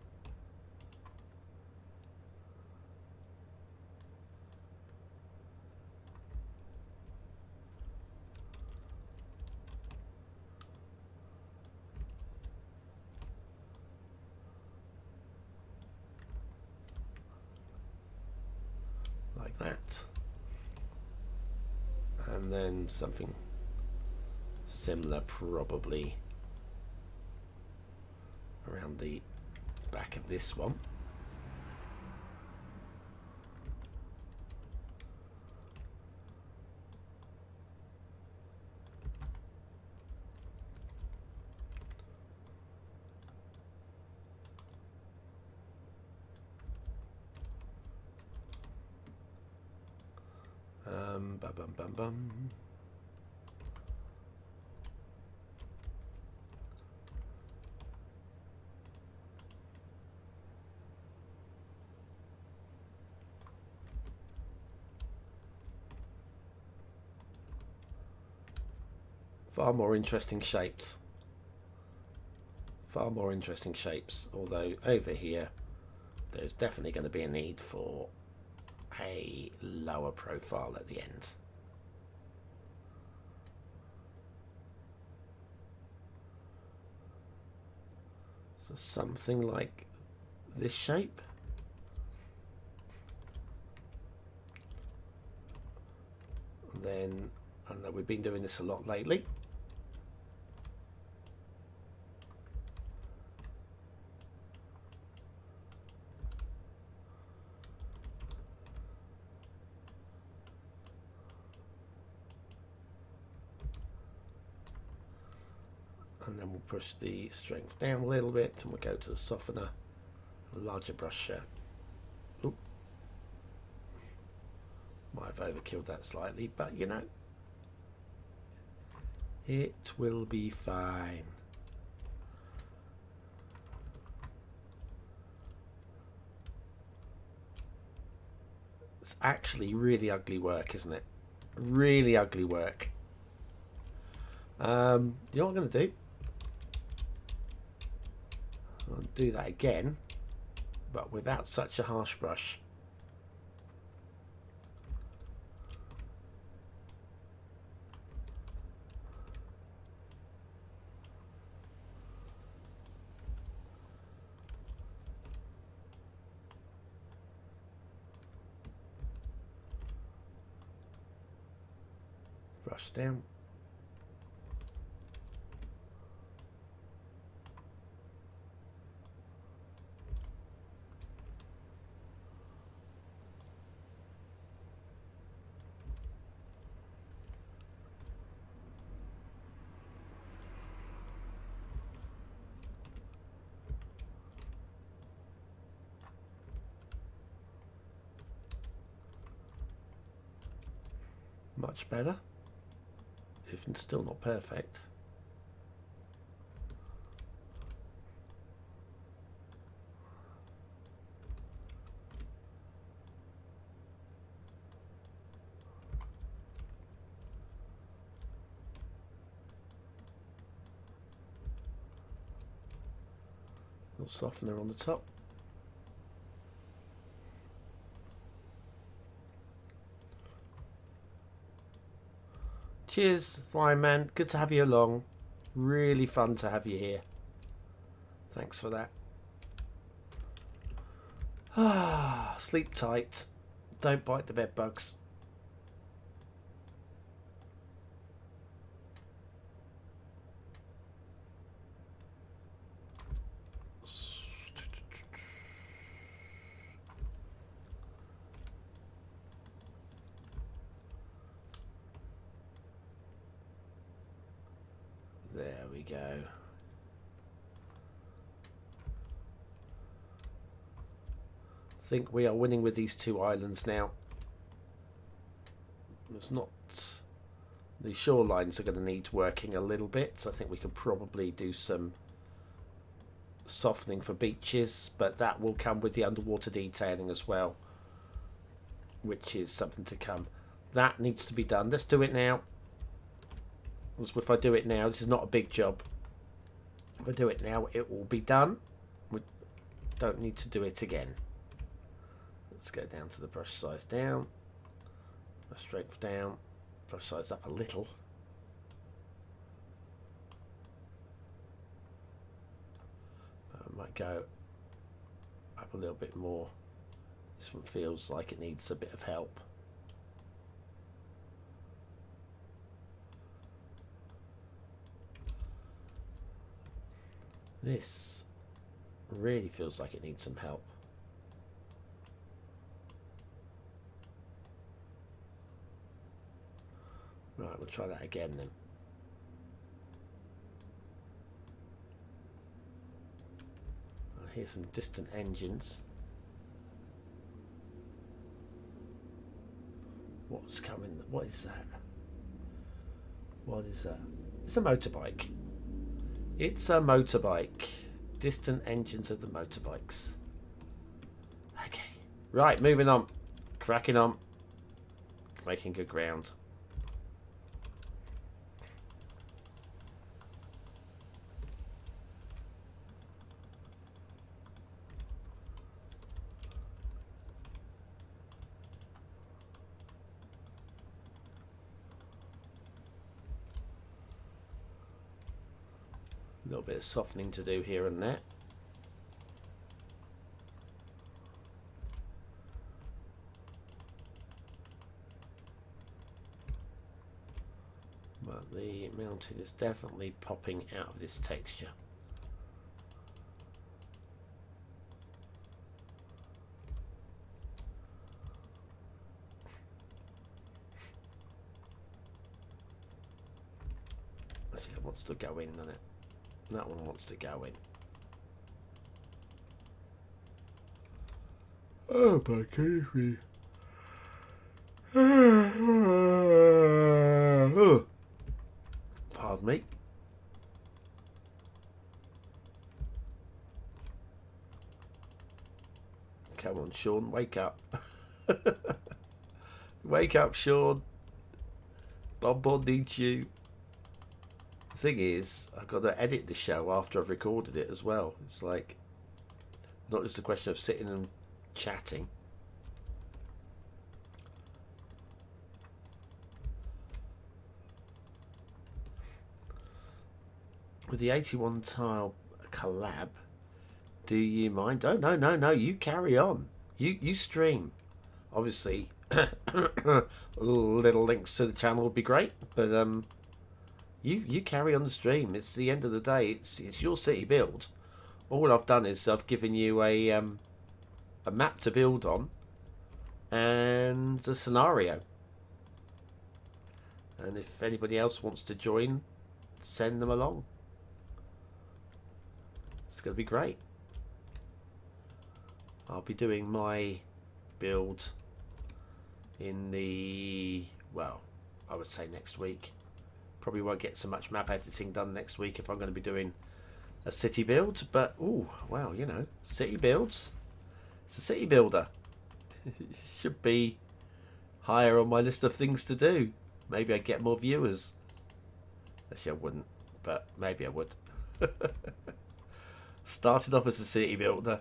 Like that. And then something similar probably around the back of this one. Bum. Far more interesting shapes. Far more interesting shapes. Although over here, there's definitely going to be a need for a lower profile at the end. So something like this shape. And then, I know we've been doing this a lot lately. And then we'll push the strength down a little bit and we'll go to the softener, a larger brush share. Oop. Might have overkilled that slightly, but you know, it will be fine. It's actually really ugly work, isn't it? Really ugly work. You know what I'm going to do? I'll do that again, but without such a harsh brush. Brush down. Much better, if it's still not perfect. A little softener on the top. Cheers, Fireman. Good to have you along. Really fun to have you here. Thanks for that. Ah, sleep tight. Don't bite the bed bugs. There we go. I think we are winning with these two islands now. It's not... The shorelines are going to need working a little bit. So I think we could probably do some softening for beaches, but that will come with the underwater detailing as well, which is something to come. That needs to be done. Let's do it now. If I do it now, this is not a big job. If I do it now, it will be done. We don't need to do it again. Let's go down to the brush size down, brush strength down, brush size up a little. I might go up a little bit more. This one feels like it needs a bit of help. This really feels like it needs some help. Right, we'll try that again then. I hear some distant engines. What's coming? What is that? What is that? It's a motorbike. It's a motorbike. Distant engines of the motorbikes. Okay. Right, moving on. Cracking on. Making good ground. A little bit of softening to do here and there. But the mountain is definitely popping out of this texture. Actually, it wants to go in, doesn't it? That one wants to go in. Oh my goodness. Pardon me. Come on, Sean, wake up. Wake up, Sean. BonBonB needs you. The thing is, I've got to edit the show after I've recorded it as well. It's like, not just a question of sitting and chatting. With the 81 tile collab, do you mind? Oh, no, you carry on. You stream. Obviously, little links to the channel would be great, but you carry on the stream. It's the end of the day. It's your city build. All I've done is I've given you a map to build on and a scenario. And if anybody else wants to join, send them along. It's going to be great. I'll be doing my build in the, well, I would say next week. Probably won't get so much map editing done next week if I'm going to be doing a city build. But, ooh, wow, you know, city builds. It's a city builder. Should be higher on my list of things to do. Maybe I'd get more viewers. Actually, I wouldn't, but maybe I would. Started off as a city builder.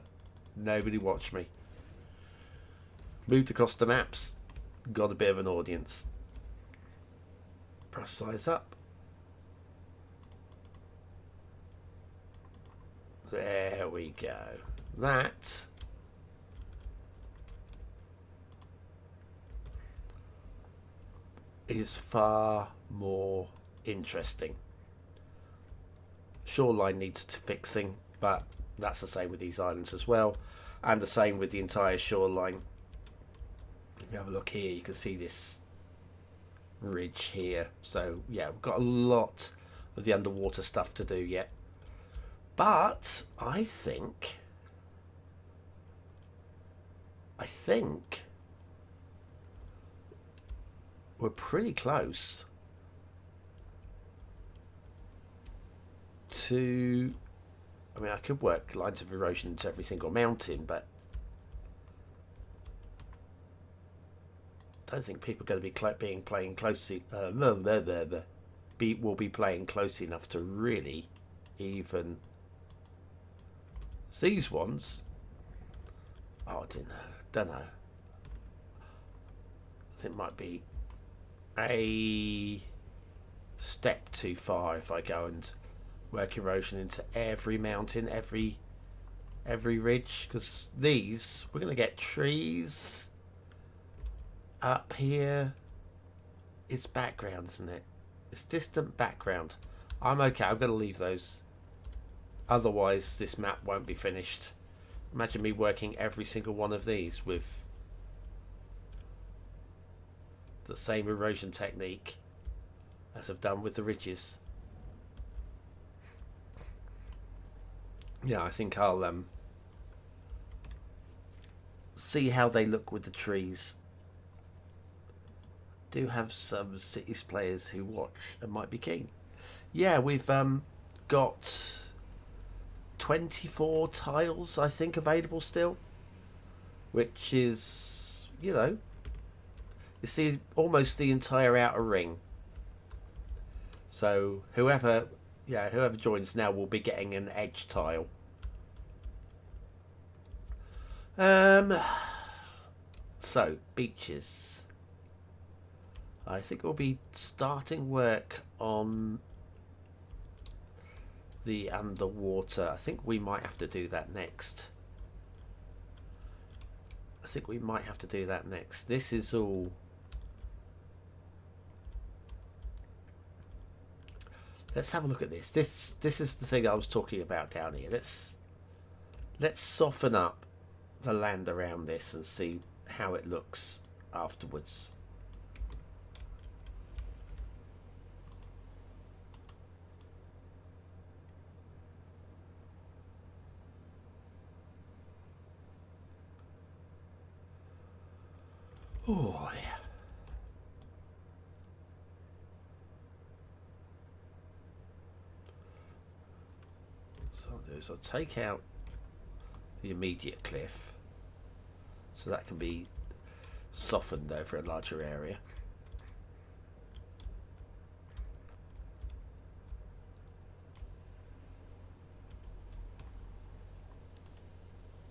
Nobody watched me. Moved across the maps. Got a bit of an audience. Press size up. There we go. That is far more interesting. Shoreline needs fixing, but that's the same with these islands as well, and the same with the entire shoreline. If you have a look here, you can see this ridge here. So yeah, we've got a lot of the underwater stuff to do yet, but I think we're pretty close to, I mean, I could work lines of erosion to every single mountain, but I don't think people are going to be playing closely. Will be playing close enough to really even. These ones, oh, I don't know. I think it might be a step too far if I go and work erosion into every mountain, every ridge, because these, we're going to get trees up here. It's background, isn't it? It's distant background. I'm okay, I'm going to leave those, otherwise this map won't be finished. Imagine me working every single one of these with the same erosion technique as I've done with the ridges. Yeah, I think I'll see how they look with the trees. Do have some Cities players who watch and might be keen. Yeah, we've got 24 tiles, I think, available still, which is, you know, it's almost the entire outer ring. So whoever joins now will be getting an edge tile. So beaches. I think we'll be starting work on the underwater. I think we might have to do that next. This is all let's have a look at this. This is the thing I was talking about down here. Let's soften up the land around this and see how it looks afterwards. Oh yeah. So I'll do is I'll take out the immediate cliff so that can be softened over a larger area.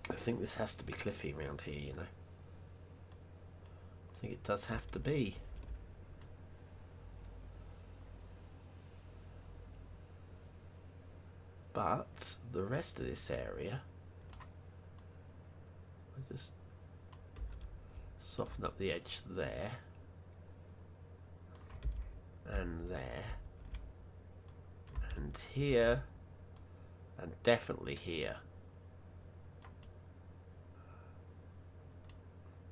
I think this has to be cliffy around here, you know. I think it does have to be. But the rest of this area, I just soften up the edge there and there and here and definitely here.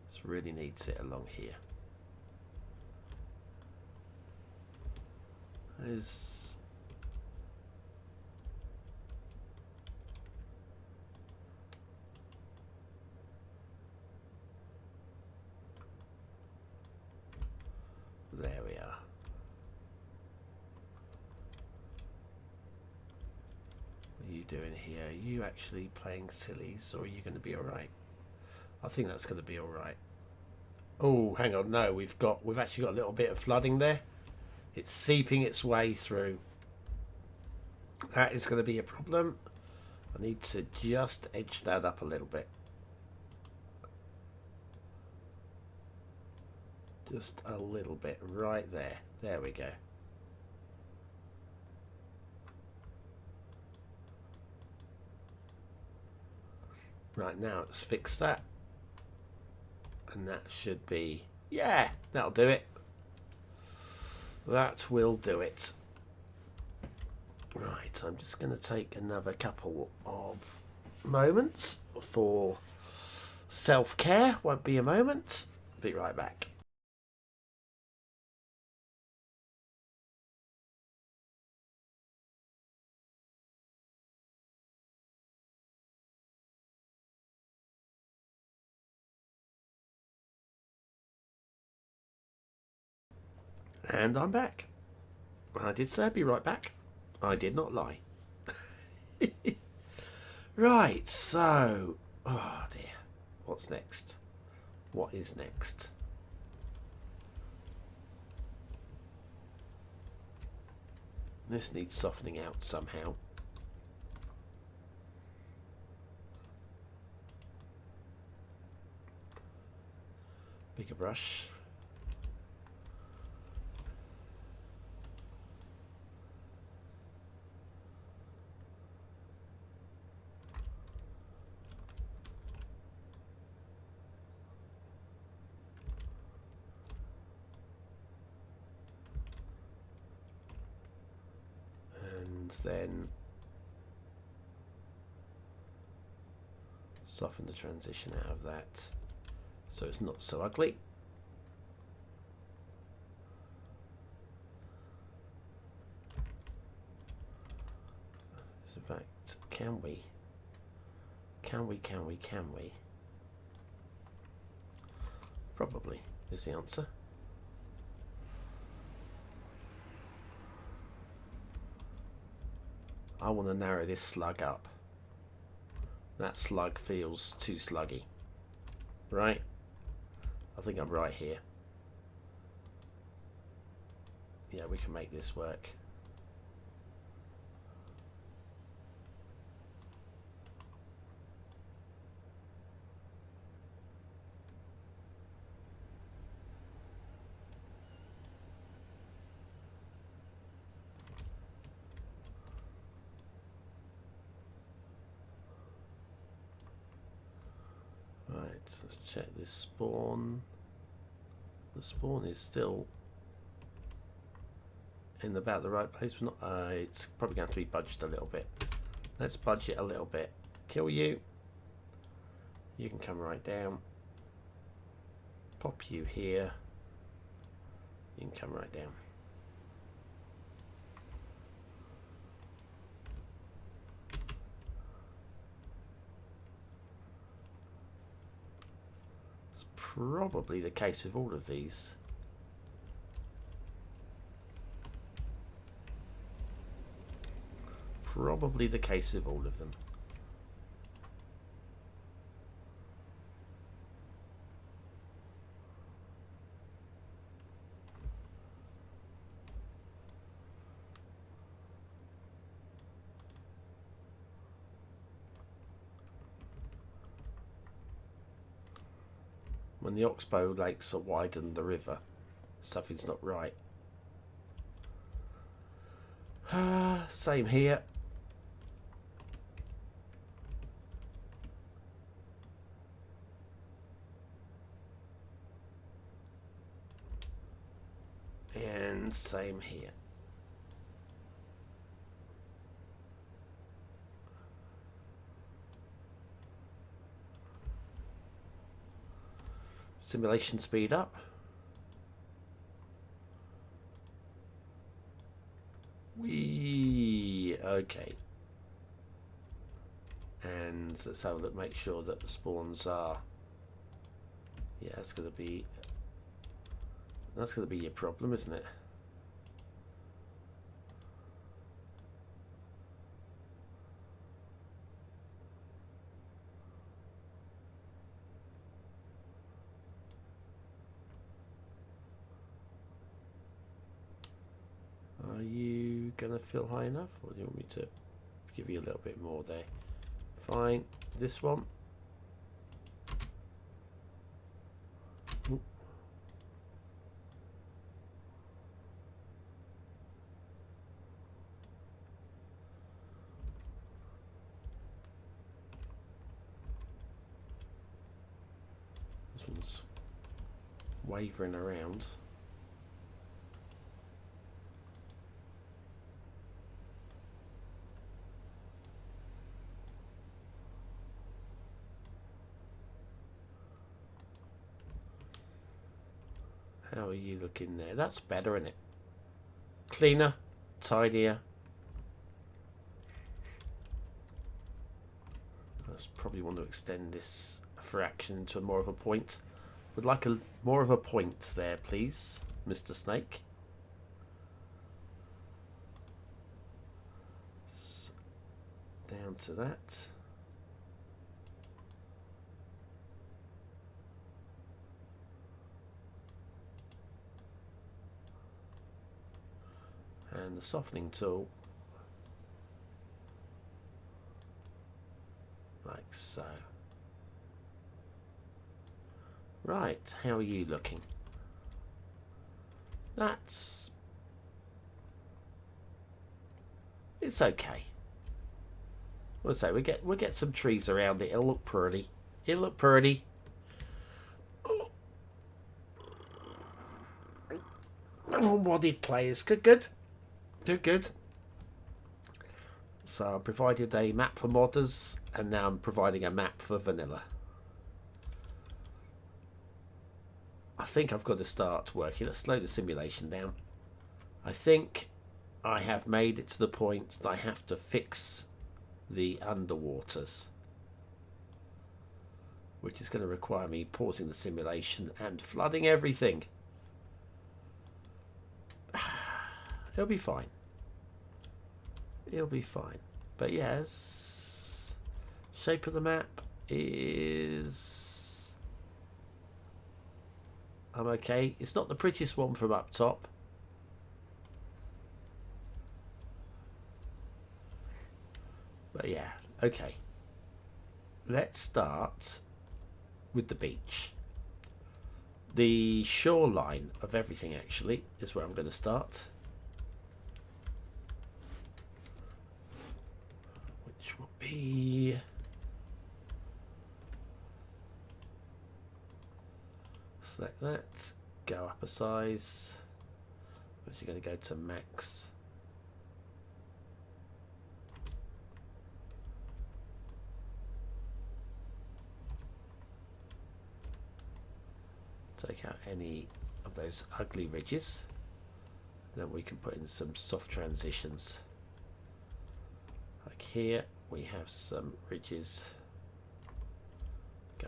This really needs it along here. There's there we are. What are you doing here? Are you actually playing sillies, or are you going to be alright? I think that's going to be alright. Oh, hang on, no, we've actually got a little bit of flooding there. It's seeping its way through. That is going to be a problem. I need to just edge that up a little bit. Just a little bit right there. There we go. Right, now let's fix that. And that should be, yeah, that'll do it. That will do it. Right, I'm just going to take another couple of moments for self-care. Won't be a moment. Be right back. And I'm back. I did say I'd be right back. I did not lie. Right, so... oh dear. What's next? What is next? This needs softening out somehow. Bigger brush. Then soften the transition out of that so it's not so ugly. In fact, can we? Probably is the answer. I want to narrow this slug up. That slug feels too sluggy. Right? I think I'm right here. Yeah, we can make this work. So let's check this spawn. The spawn is still in about the right place. We're not, it's probably going to be budged a little bit. Let's budge it a little bit. Kill you. You can come right down. Pop you here. You can come right down. It's probably the case of all of these. Probably the case of all of them. When the Oxbow lakes are wider than the river, something's not right. Same here. And same here. Simulation speed up. Okay. And let's have a look, make sure that the spawns are. Yeah, that's gonna be your problem, isn't it? Are you gonna fill high enough, or do you want me to give you a little bit more there? Fine. This one. Ooh. This one's wavering around. How are you looking there? That's better, isn't it? Cleaner, tidier. I probably want to extend this fraction to more of a point. Would like a more of a point there, please, Mr. Snake. Down to that. And the softening tool, like so. Right, how are you looking? It's okay. We'll say we'll get some trees around it. It'll look pretty. It'll look pretty. Modded players, good. So I provided a map for modders, and now I'm providing a map for vanilla. I think I've got to start working. Let's slow the simulation down. I think I have made it to the point that I have to fix the underwaters, which is going to require me pausing the simulation and flooding everything. It'll be fine. It'll be fine. But yes, shape of the map is... I'm okay. It's not the prettiest one from up top. But yeah, okay. Let's start with the beach. The shoreline of everything, actually, is where I'm going to start. Which will be... select that. Go up a size. Which actually going to go to max. Take out any of those ugly ridges. Then we can put in some soft transitions. Like here, we have some ridges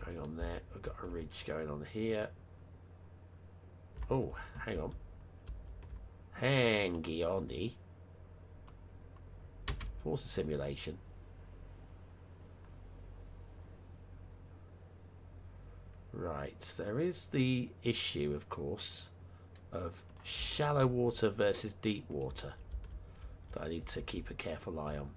going on there. We've got a ridge going on here. Oh, hang on. Hangy on. Force a simulation. Right, there is the issue, of course, of shallow water versus deep water that I need to keep a careful eye on.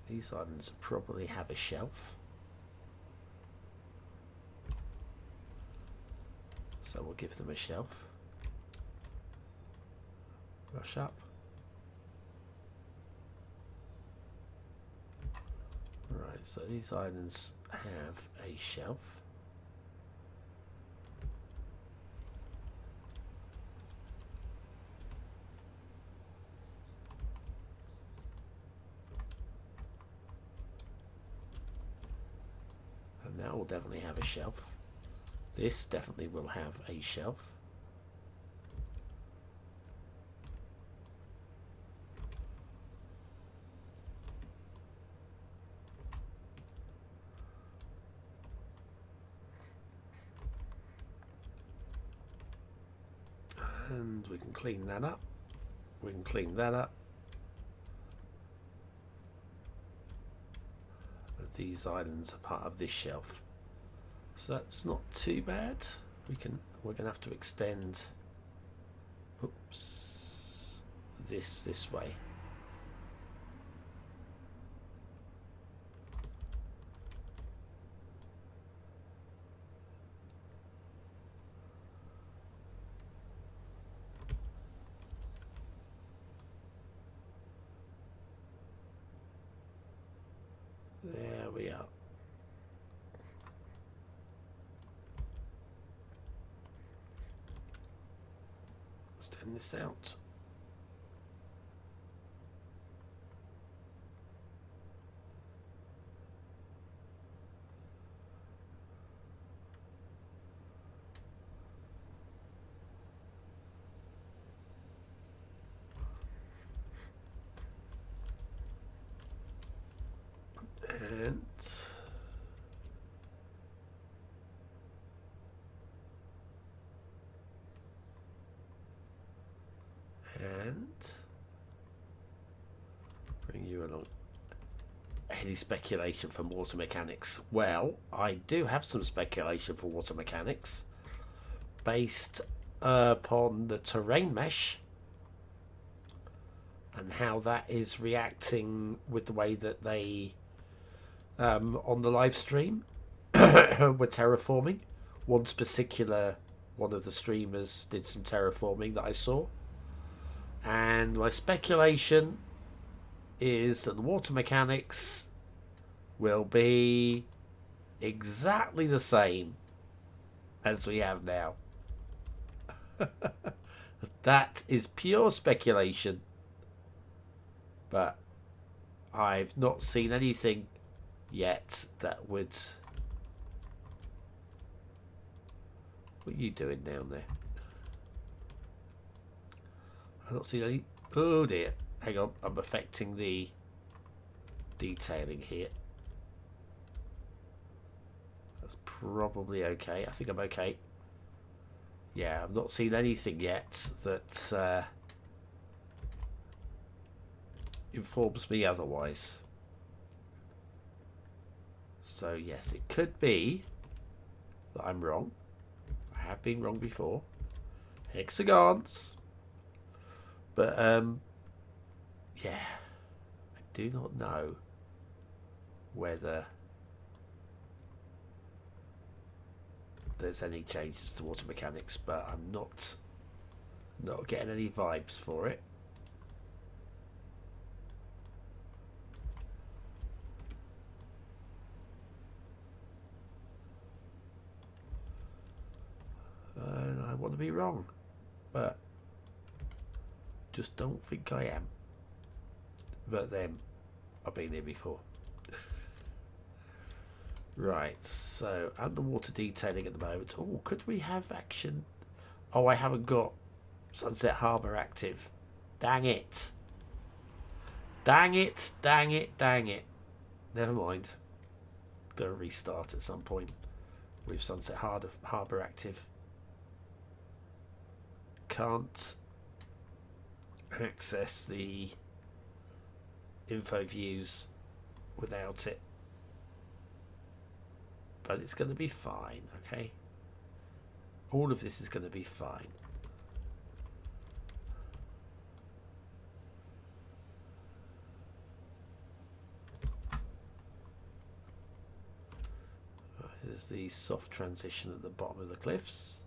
These islands probably have a shelf, so we'll give them a shelf. Rush up. Right, so these islands have a shelf. That will definitely have a shelf. This definitely will have a shelf. And we can clean that up. We can clean that up. These islands are part of this shelf, so that's not too bad. We're gonna have to extend this way. There we are. Let's turn this out. And bring you along. Any speculation for water mechanics? Well, I do have some speculation for water mechanics based upon the terrain mesh and how that is reacting with the way that they on the live stream were terraforming. One of the streamers did some terraforming that I saw, and my speculation is that the water mechanics will be exactly the same as we have now. That is pure speculation, but I've not seen anything yet that would... What are you doing down there? I've not seen any... Oh dear. Hang on, I'm affecting the detailing here. That's probably okay. I think I'm okay. Yeah, I've not seen anything yet that informs me otherwise. So yes, it could be that I'm wrong. I have been wrong before. Hexagons. But yeah, I do not know whether there's any changes to water mechanics, but I'm not getting any vibes for it. And I want to be wrong, but just don't think I am. But then I've been here before. Right, so underwater detailing at the moment. Oh, could we have action? Oh, I haven't got Sunset Harbour active. Dang it. Dang it, dang it, dang it. Never mind. Gonna restart at some point with Sunset Harbour active. Can't access the info views without it. But it's going to be fine, okay? All of this is going to be fine. This is the soft transition at the bottom of the cliffs.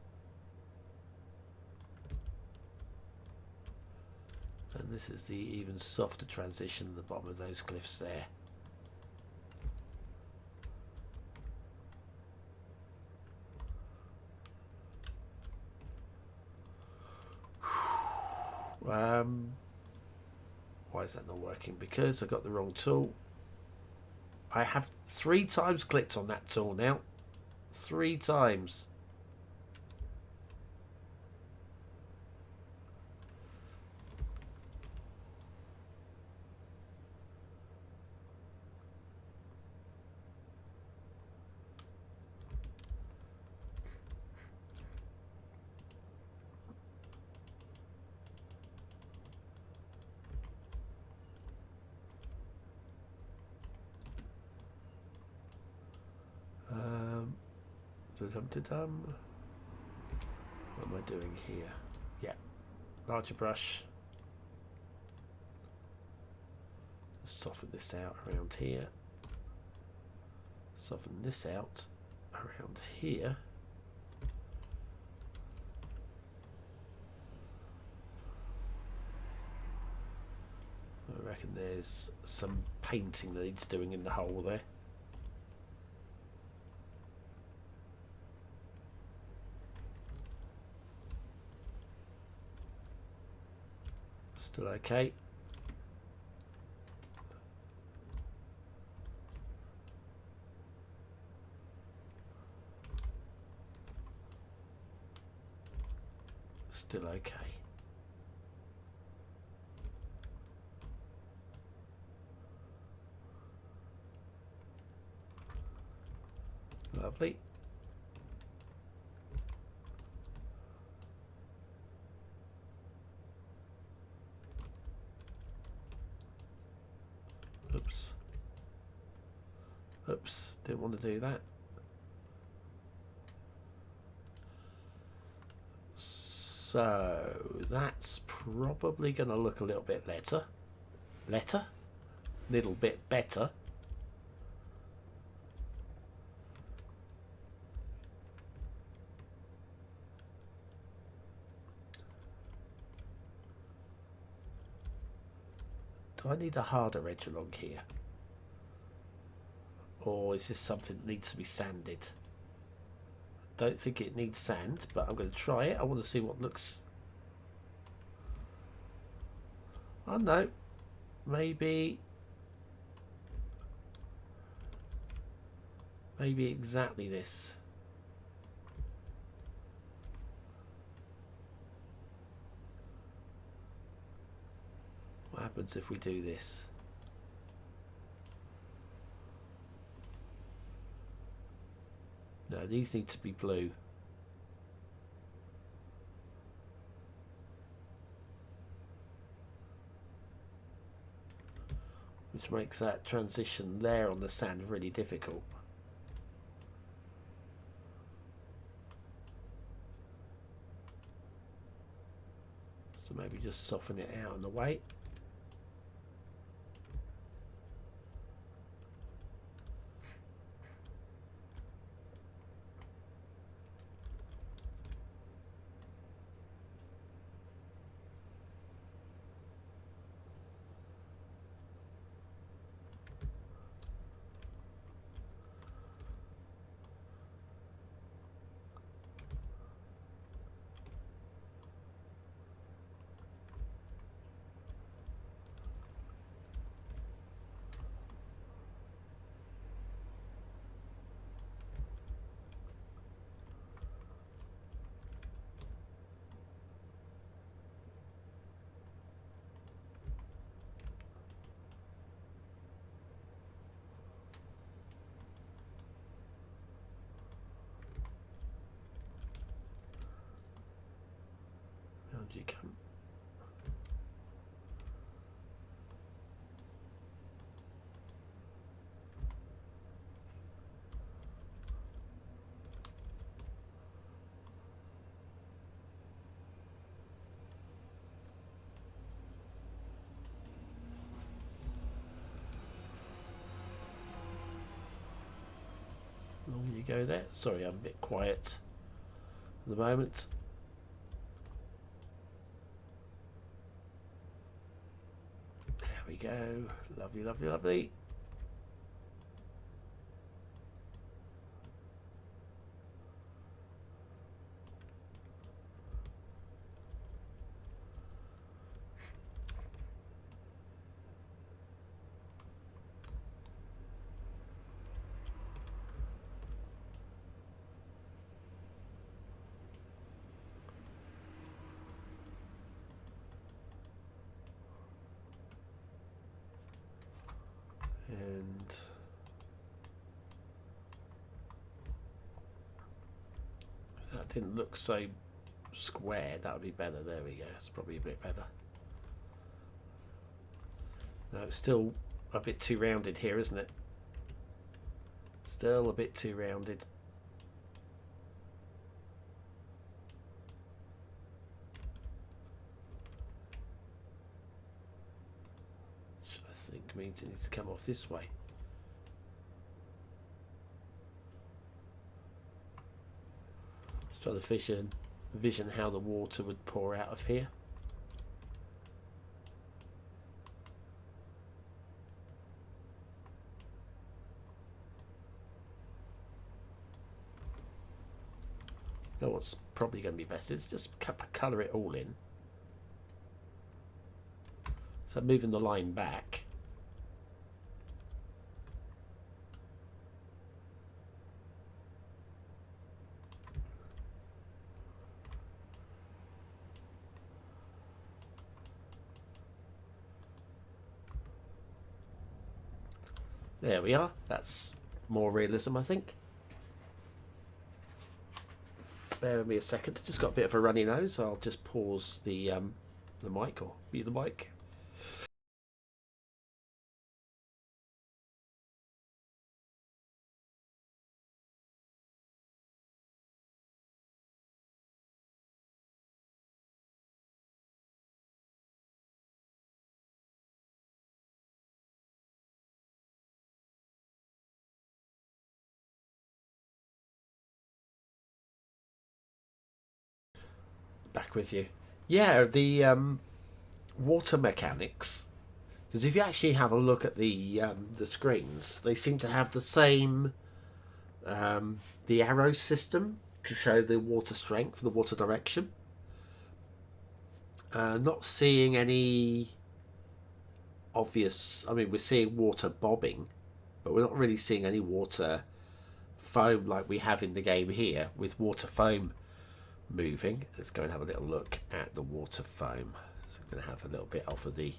And this is the even softer transition at the bottom of those cliffs there. Why is that not working? Because I got the wrong tool. I have 3 times clicked on that tool now. 3 times. What am I doing here? Yeah, larger brush. Soften this out around here. Soften this out around here. I reckon there's some painting that needs doing in the hole there. Still okay. Still okay. Lovely. Oops. Oops, didn't want to do that. So that's probably going to look a little bit better. Little bit better. Do I need a harder edge along here? Or is this something that needs to be sanded? I don't think it needs sand, but I'm going to try it. I want to see what looks... Oh no. Maybe exactly this. What happens if we do this? No, these need to be blue. Which makes that transition there on the sand really difficult. So maybe just soften it out on the way. Round you come. Along you go there. Sorry, I'm a bit quiet at the moment. There we go. Lovely, lovely, lovely. And if that didn't look so square, that would be better. There we go. It's probably a bit better. No, it's still a bit too rounded here, isn't it? Still a bit too rounded. Which I think means it needs to come off this way. Let's try to vision how the water would pour out of here. Now what's probably going to be best is just colour it all in. So moving the line back. There we are. That's more realism, I think. Bear with me a second. Just got a bit of a runny nose. I'll just pause the mic or mute the mic. Back with you. Yeah, the water mechanics. Because if you actually have a look at the screens, they seem to have the same the arrow system to show the water strength, the water direction. Not seeing any obvious. I mean, we're seeing water bobbing, but we're not really seeing any water foam like we have in the game here with water foam moving. Let's go and have a little look at the water foam. So I'm going to have a little bit off of the.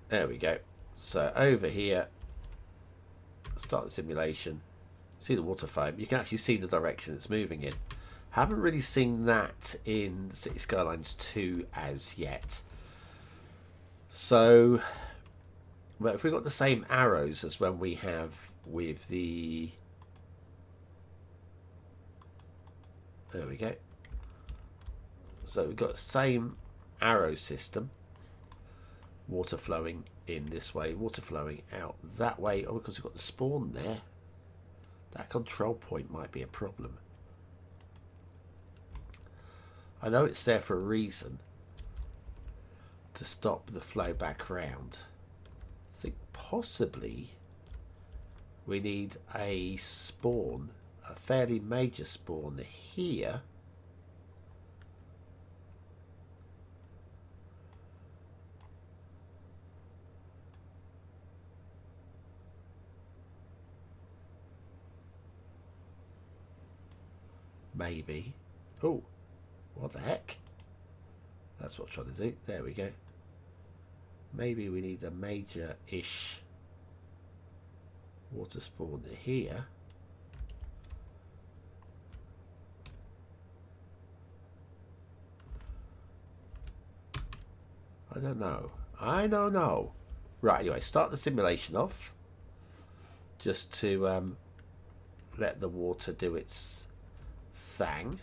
There we go. So over here, start the simulation. See the water foam. You can actually see the direction it's moving in. Haven't really seen that in Cities Skylines 2 as yet. So, but if we've got the same arrows as when we have with the. There we go. So we've got the same arrow system. Water flowing in this way, water flowing out that way. Oh, because we've got the spawn there. That control point might be a problem. I know it's there for a reason. To stop the flow back round. I think possibly we need a spawn, a fairly major spawn here. Maybe. Oh, what the heck? That's what I'm trying to do. There we go. Maybe we need a major-ish water spawn here. I don't know. I don't know. Right, anyway, start the simulation off. Just to let the water do its thing.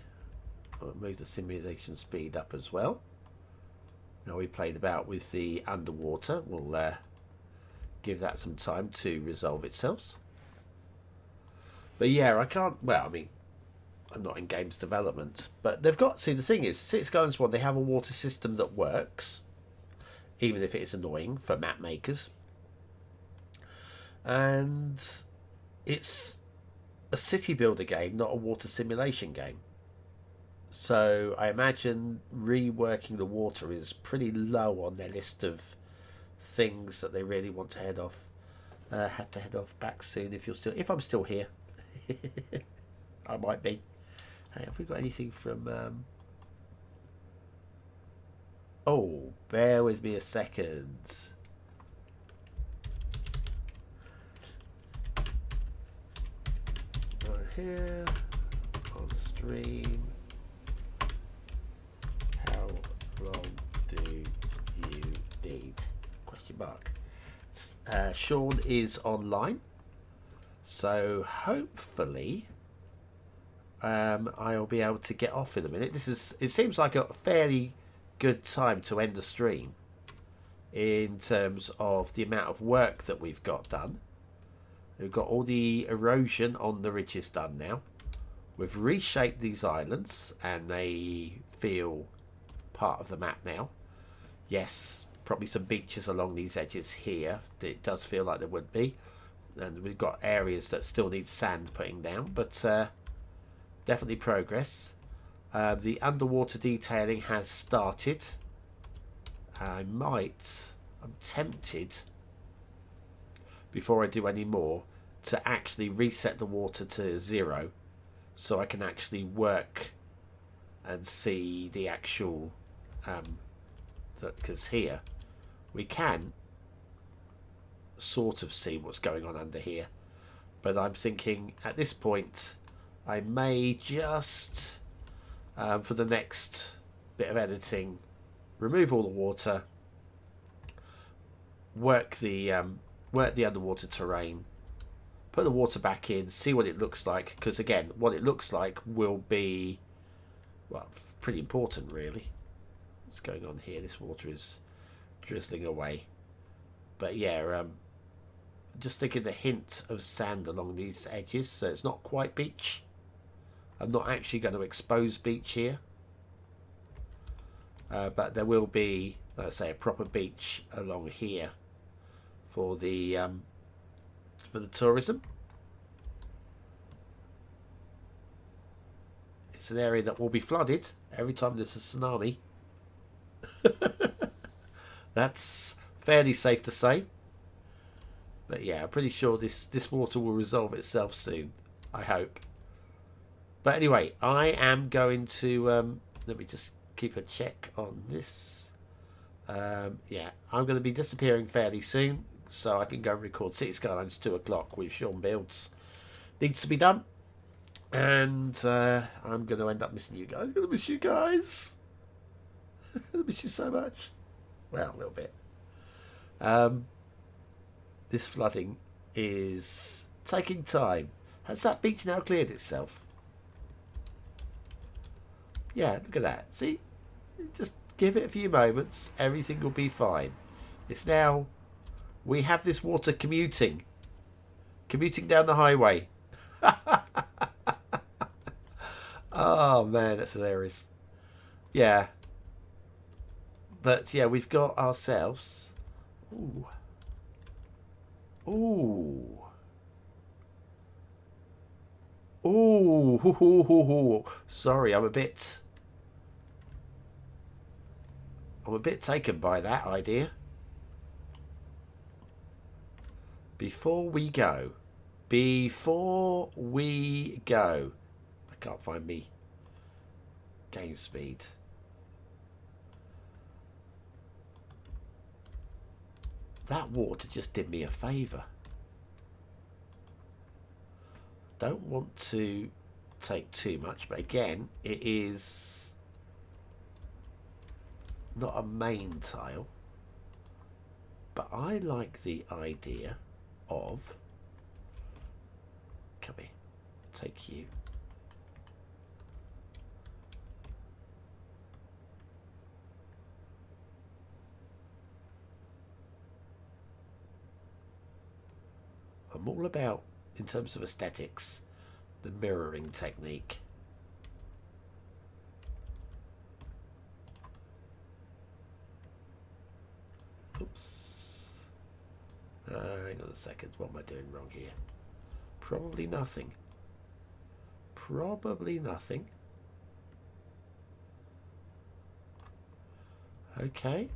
I'll move the simulation speed up as well. Now we played about with the underwater. We'll give that some time to resolve itself. But yeah, I can't... Well, I mean, I'm not in games development. But they've got... See, the thing is, Cities Skylines 1, they have a water system that works. Even if it is annoying for map makers. And it's a city builder game, not a water simulation game. So I imagine reworking the water is pretty low on their list of things that they really want to head off. Have to head off back soon if I'm still here. I might be. Hey, have we got anything from? Oh, bear with me a second. Right here on the stream. How long do you need? Question mark. Sean is online, so hopefully I'll be able to get off in a minute. It seems like a fairly good time to end the stream in terms of the amount of work that we've got done. We've got all the erosion on the ridges done now. We've reshaped these islands and they feel part of the map now. Yes, probably some beaches along these edges here. It does feel like there would be. And we've got areas that still need sand putting down, but definitely progress. The underwater detailing has started. I'm tempted, before I do any more, to actually reset the water to 0 so I can actually work and see the actual because here we can sort of see what's going on under here, but I'm thinking at this point I may just for the next bit of editing remove all the water, work the underwater terrain, put the water back in, see what it looks like, because again what it looks like will be, well, pretty important really. What's going on here? This water is drizzling away, but yeah, just thinking the hint of sand along these edges, so it's not quite beach. I'm not actually going to expose beach here, but there will be, let's say, a proper beach along here for the tourism. It's an area that will be flooded every time there's a tsunami. That's fairly safe to say. But yeah, I'm pretty sure this water will resolve itself soon, I hope. But anyway, I am going to let me just keep a check on this. Yeah, I'm going to be disappearing fairly soon, so I can go and record Cities Skylines 2 o'clock with Sean Builds. Needs to be done. And I'm going to end up missing you guys. I'm going to miss you guys. I'm going to miss you so much. Well, a little bit. This flooding is taking time. Has that beach now cleared itself? Yeah, look at that. See? It just give it a few moments. Everything will be fine. It's now... We have this water commuting. Commuting down the highway. Oh, man, that's hilarious. Yeah. But, yeah, we've got ourselves... Ooh. Ooh. Ooh. Sorry, I'm a bit taken by that idea. Before we go, I can't find me game speed. That water just did me a favour. Don't want to take too much, but again, it is not a main tile. But I like the idea of... Come here, take you. I'm all about, in terms of aesthetics, the mirroring technique. Oops. Hang on a second. What am I doing wrong here? Probably nothing. Probably nothing. Okay.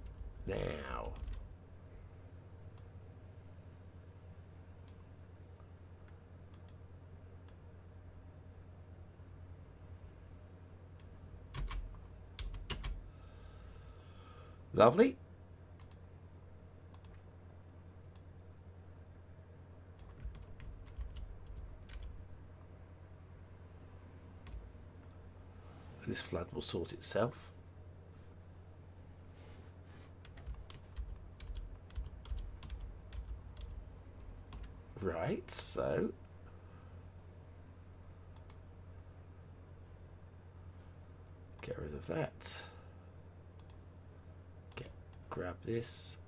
Now. Lovely. This flood will sort itself. Right, so get rid of that. Grab this.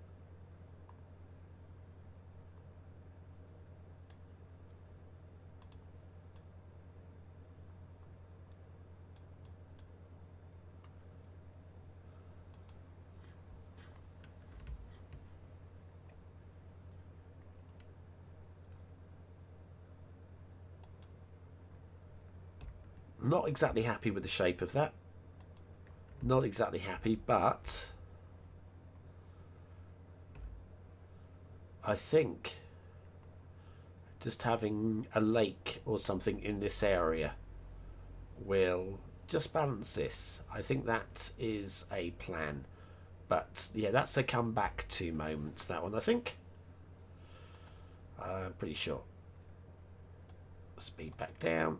Not exactly happy with the shape of that. Not exactly happy, but I think just having a lake or something in this area will just balance this. I think that is a plan. But yeah, that's a come back to moments, that one, I think. I'm pretty sure. Speed back down.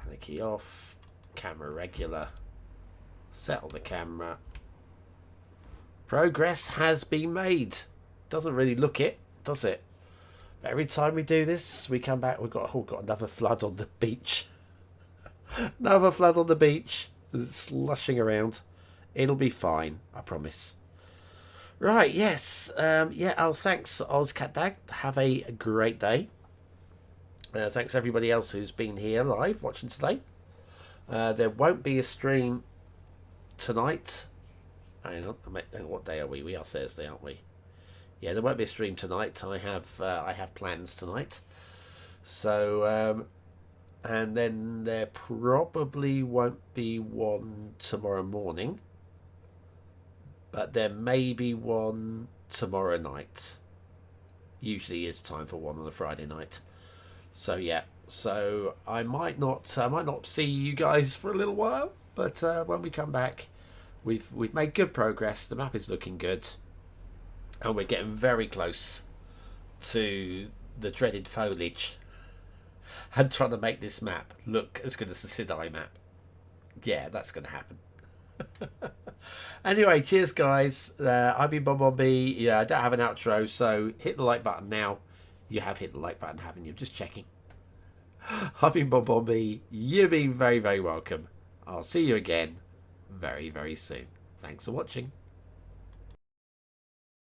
And the key off. Camera regular. Settle the camera. Progress has been made. Doesn't really look it, does it? But every time we do this, we come back, we've got another flood on the beach. Another flood on the beach. Slushing around. It'll be fine, I promise. Right, yes. Yeah, thanks, OzCatDag. Have a great day. Thanks everybody else who's been here live watching today. There won't be a stream tonight. Hang on, what day are we? We are Thursday, aren't we? Yeah, there won't be a stream tonight. I have plans tonight. So, and then there probably won't be one tomorrow morning. But there may be one tomorrow night. Usually is time for one on a Friday night. So yeah, so I might not see you guys for a little while, but when we come back, we've made good progress. The map is looking good, and we're getting very close to the dreaded foliage. And trying to make this map look as good as the Cities map. Yeah, that's going to happen. Anyway, cheers guys. I've been BonBonB. Yeah, I don't have an outro, so hit the like button now. You have hit the like button, haven't you? Just checking. I've been BonBonB. You've been very, very welcome. I'll see you again very, very soon. Thanks for watching.